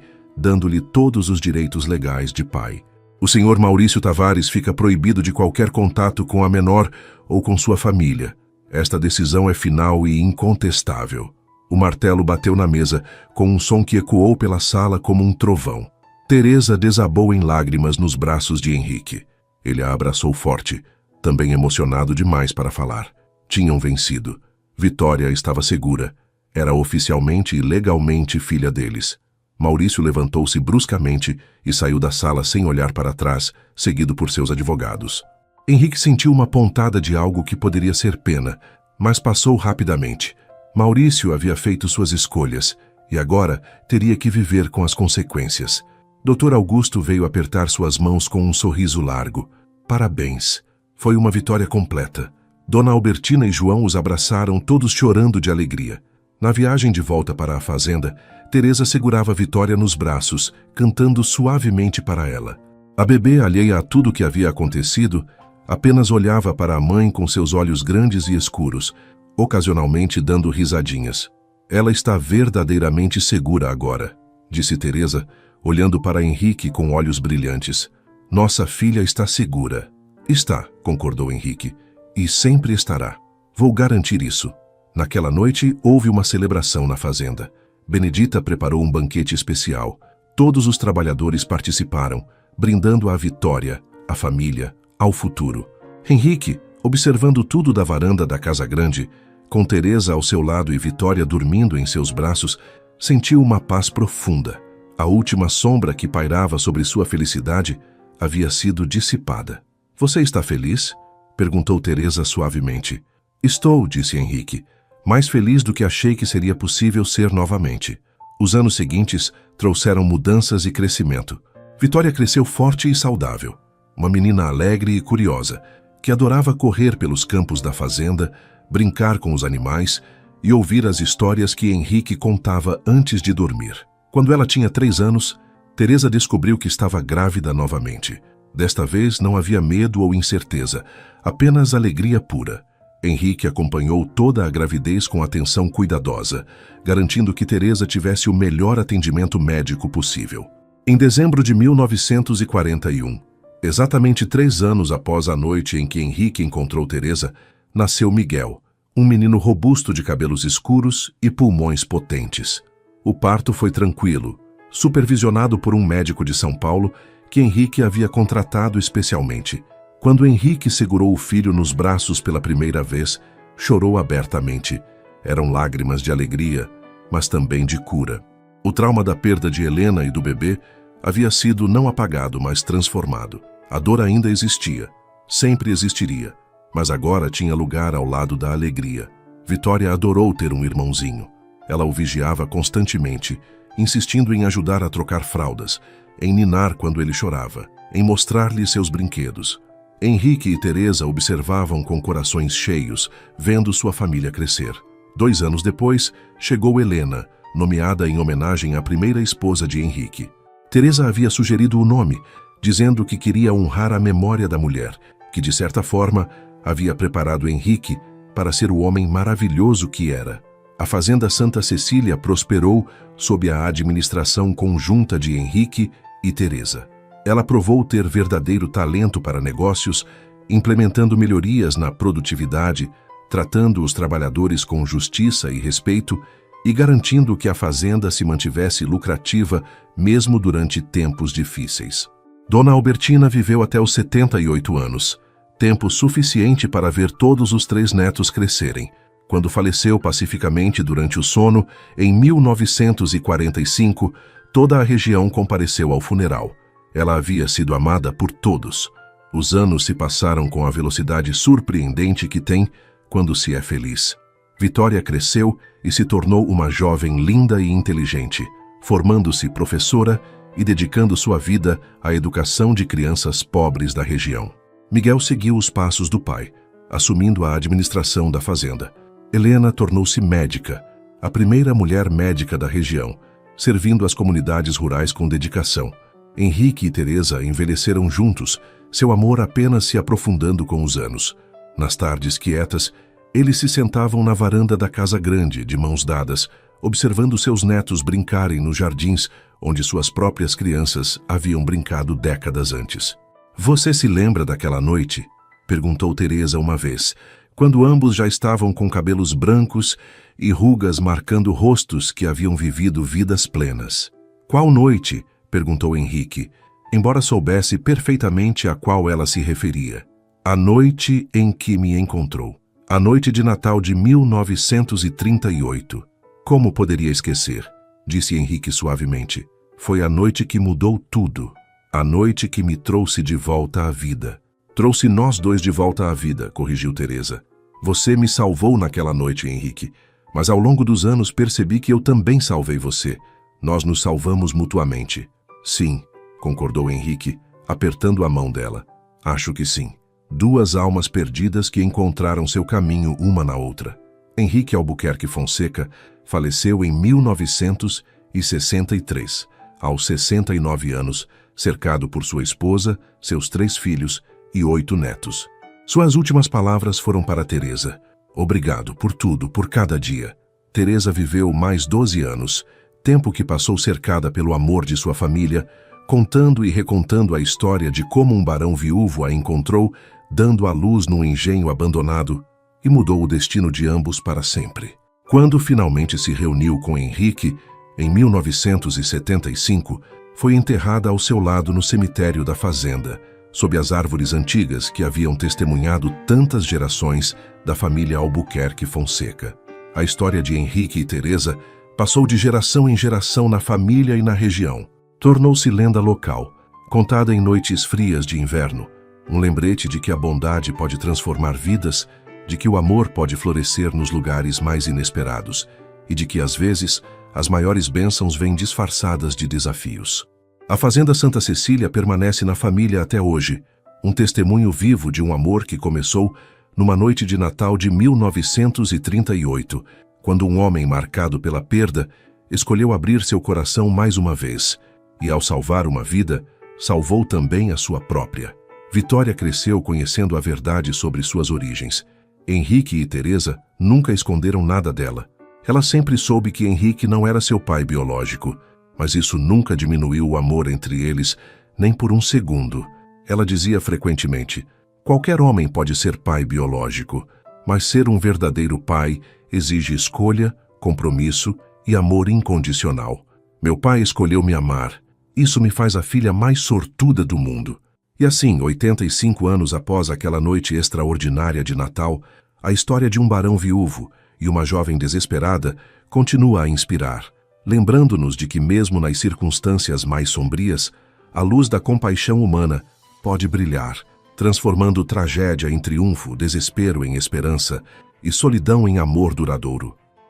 dando-lhe todos os direitos legais de pai. O senhor Maurício Tavares fica proibido de qualquer contato com a menor ou com sua família. Esta decisão é final e incontestável. O martelo bateu na mesa, com um som que ecoou pela sala como um trovão. Teresa desabou em lágrimas nos braços de Henrique. Ele a abraçou forte, também emocionado demais para falar. Tinham vencido. Vitória estava segura. Era oficialmente e legalmente filha deles. Maurício levantou-se bruscamente e saiu da sala sem olhar para trás, seguido por seus advogados. Henrique sentiu uma pontada de algo que poderia ser pena, mas passou rapidamente. Maurício havia feito suas escolhas e agora teria que viver com as consequências. Dr. Augusto veio apertar suas mãos com um sorriso largo. Parabéns. Foi uma vitória completa. Dona Albertina e João os abraçaram, todos chorando de alegria. Na viagem de volta para a fazenda, Teresa segurava Vitória nos braços, cantando suavemente para ela. A bebê, alheia a tudo o que havia acontecido, apenas olhava para a mãe com seus olhos grandes e escuros, ocasionalmente dando risadinhas. Ela está verdadeiramente segura agora, disse Teresa, olhando para Henrique com olhos brilhantes. Nossa filha está segura. Está, concordou Henrique, e sempre estará. Vou garantir isso. Naquela noite, houve uma celebração na fazenda. Benedita preparou um banquete especial. Todos os trabalhadores participaram, brindando à vitória, à família, ao futuro. Henrique, observando tudo da varanda da casa grande, com Teresa ao seu lado e Vitória dormindo em seus braços, sentiu uma paz profunda. A última sombra que pairava sobre sua felicidade havia sido dissipada. Você está feliz? Perguntou Teresa suavemente. Estou, disse Henrique, mais feliz do que achei que seria possível ser novamente. Os anos seguintes trouxeram mudanças e crescimento. Vitória cresceu forte e saudável. Uma menina alegre e curiosa, que adorava correr pelos campos da fazenda, brincar com os animais e ouvir as histórias que Henrique contava antes de dormir. Quando ela tinha 3 anos, Teresa descobriu que estava grávida novamente. Desta vez não havia medo ou incerteza, apenas alegria pura. Henrique acompanhou toda a gravidez com atenção cuidadosa, garantindo que Teresa tivesse o melhor atendimento médico possível. Em dezembro de 1941, exatamente 3 anos após a noite em que Henrique encontrou Teresa, nasceu Miguel, um menino robusto de cabelos escuros e pulmões potentes. O parto foi tranquilo, supervisionado por um médico de São Paulo que Henrique havia contratado especialmente. Quando Henrique segurou o filho nos braços pela primeira vez, chorou abertamente. Eram lágrimas de alegria, mas também de cura. O trauma da perda de Helena e do bebê havia sido não apagado, mas transformado. A dor ainda existia, sempre existiria, mas agora tinha lugar ao lado da alegria. Vitória adorou ter um irmãozinho. Ela o vigiava constantemente, insistindo em ajudar a trocar fraldas, em ninar quando ele chorava, em mostrar-lhe seus brinquedos. Henrique e Teresa observavam com corações cheios, vendo sua família crescer. 2 anos depois, chegou Helena, nomeada em homenagem à primeira esposa de Henrique. Teresa havia sugerido o nome, dizendo que queria honrar a memória da mulher, que de certa forma havia preparado Henrique para ser o homem maravilhoso que era. A Fazenda Santa Cecília prosperou sob a administração conjunta de Henrique e Teresa. Ela provou ter verdadeiro talento para negócios, implementando melhorias na produtividade, tratando os trabalhadores com justiça e respeito e garantindo que a fazenda se mantivesse lucrativa mesmo durante tempos difíceis. Dona Albertina viveu até os 78 anos, tempo suficiente para ver todos os 3 netos crescerem. Quando faleceu pacificamente durante o sono, em 1945, toda a região compareceu ao funeral. Ela havia sido amada por todos. Os anos se passaram com a velocidade surpreendente que tem quando se é feliz. Vitória cresceu e se tornou uma jovem linda e inteligente, formando-se professora e dedicando sua vida à educação de crianças pobres da região. Miguel seguiu os passos do pai, assumindo a administração da fazenda. Helena tornou-se médica, a primeira mulher médica da região, servindo as comunidades rurais com dedicação. Henrique e Teresa envelheceram juntos, seu amor apenas se aprofundando com os anos. Nas tardes quietas, eles se sentavam na varanda da casa grande, de mãos dadas, observando seus netos brincarem nos jardins onde suas próprias crianças haviam brincado décadas antes. "Você se lembra daquela noite?" perguntou Teresa uma vez, quando ambos já estavam com cabelos brancos e rugas marcando rostos que haviam vivido vidas plenas. "Qual noite?" perguntou Henrique, embora soubesse perfeitamente a qual ela se referia. "A noite em que me encontrou. A noite de Natal de 1938. Como poderia esquecer?" disse Henrique suavemente. "Foi a noite que mudou tudo. A noite que me trouxe de volta à vida." "Trouxe nós dois de volta à vida", corrigiu Teresa. "Você me salvou naquela noite, Henrique, mas ao longo dos anos percebi que eu também salvei você. Nós nos salvamos mutuamente." "Sim", concordou Henrique, apertando a mão dela. "Acho que sim. Duas almas perdidas que encontraram seu caminho uma na outra." Henrique Albuquerque Fonseca faleceu em 1963, aos 69 anos, cercado por sua esposa, seus 3 filhos e 8 netos. Suas últimas palavras foram para Teresa. "Obrigado por tudo, por cada dia." Teresa viveu mais 12 anos, tempo que passou cercada pelo amor de sua família, contando e recontando a história de como um barão viúvo a encontrou, dando à luz num engenho abandonado, e mudou o destino de ambos para sempre. Quando finalmente se reuniu com Henrique, em 1975, foi enterrada ao seu lado no cemitério da fazenda, sob as árvores antigas que haviam testemunhado tantas gerações da família Albuquerque Fonseca. A história de Henrique e Teresa passou de geração em geração na família e na região. Tornou-se lenda local, contada em noites frias de inverno, um lembrete de que a bondade pode transformar vidas, de que o amor pode florescer nos lugares mais inesperados e de que, às vezes, as maiores bênçãos vêm disfarçadas de desafios. A Fazenda Santa Cecília permanece na família até hoje, um testemunho vivo de um amor que começou numa noite de Natal de 1938, quando um homem marcado pela perda escolheu abrir seu coração mais uma vez e, ao salvar uma vida, salvou também a sua própria. Vitória cresceu conhecendo a verdade sobre suas origens. Henrique e Teresa nunca esconderam nada dela. Ela sempre soube que Henrique não era seu pai biológico, mas isso nunca diminuiu o amor entre eles, nem por um segundo. Ela dizia frequentemente: "Qualquer homem pode ser pai biológico, mas ser um verdadeiro pai exige escolha, compromisso e amor incondicional. Meu pai escolheu me amar. Isso me faz a filha mais sortuda do mundo." E assim, 85 anos após aquela noite extraordinária de Natal, a história de um barão viúvo e uma jovem desesperada continua a inspirar, lembrando-nos de que mesmo nas circunstâncias mais sombrias, a luz da compaixão humana pode brilhar, transformando tragédia em triunfo, desespero em esperança e solidão em amor duradouro.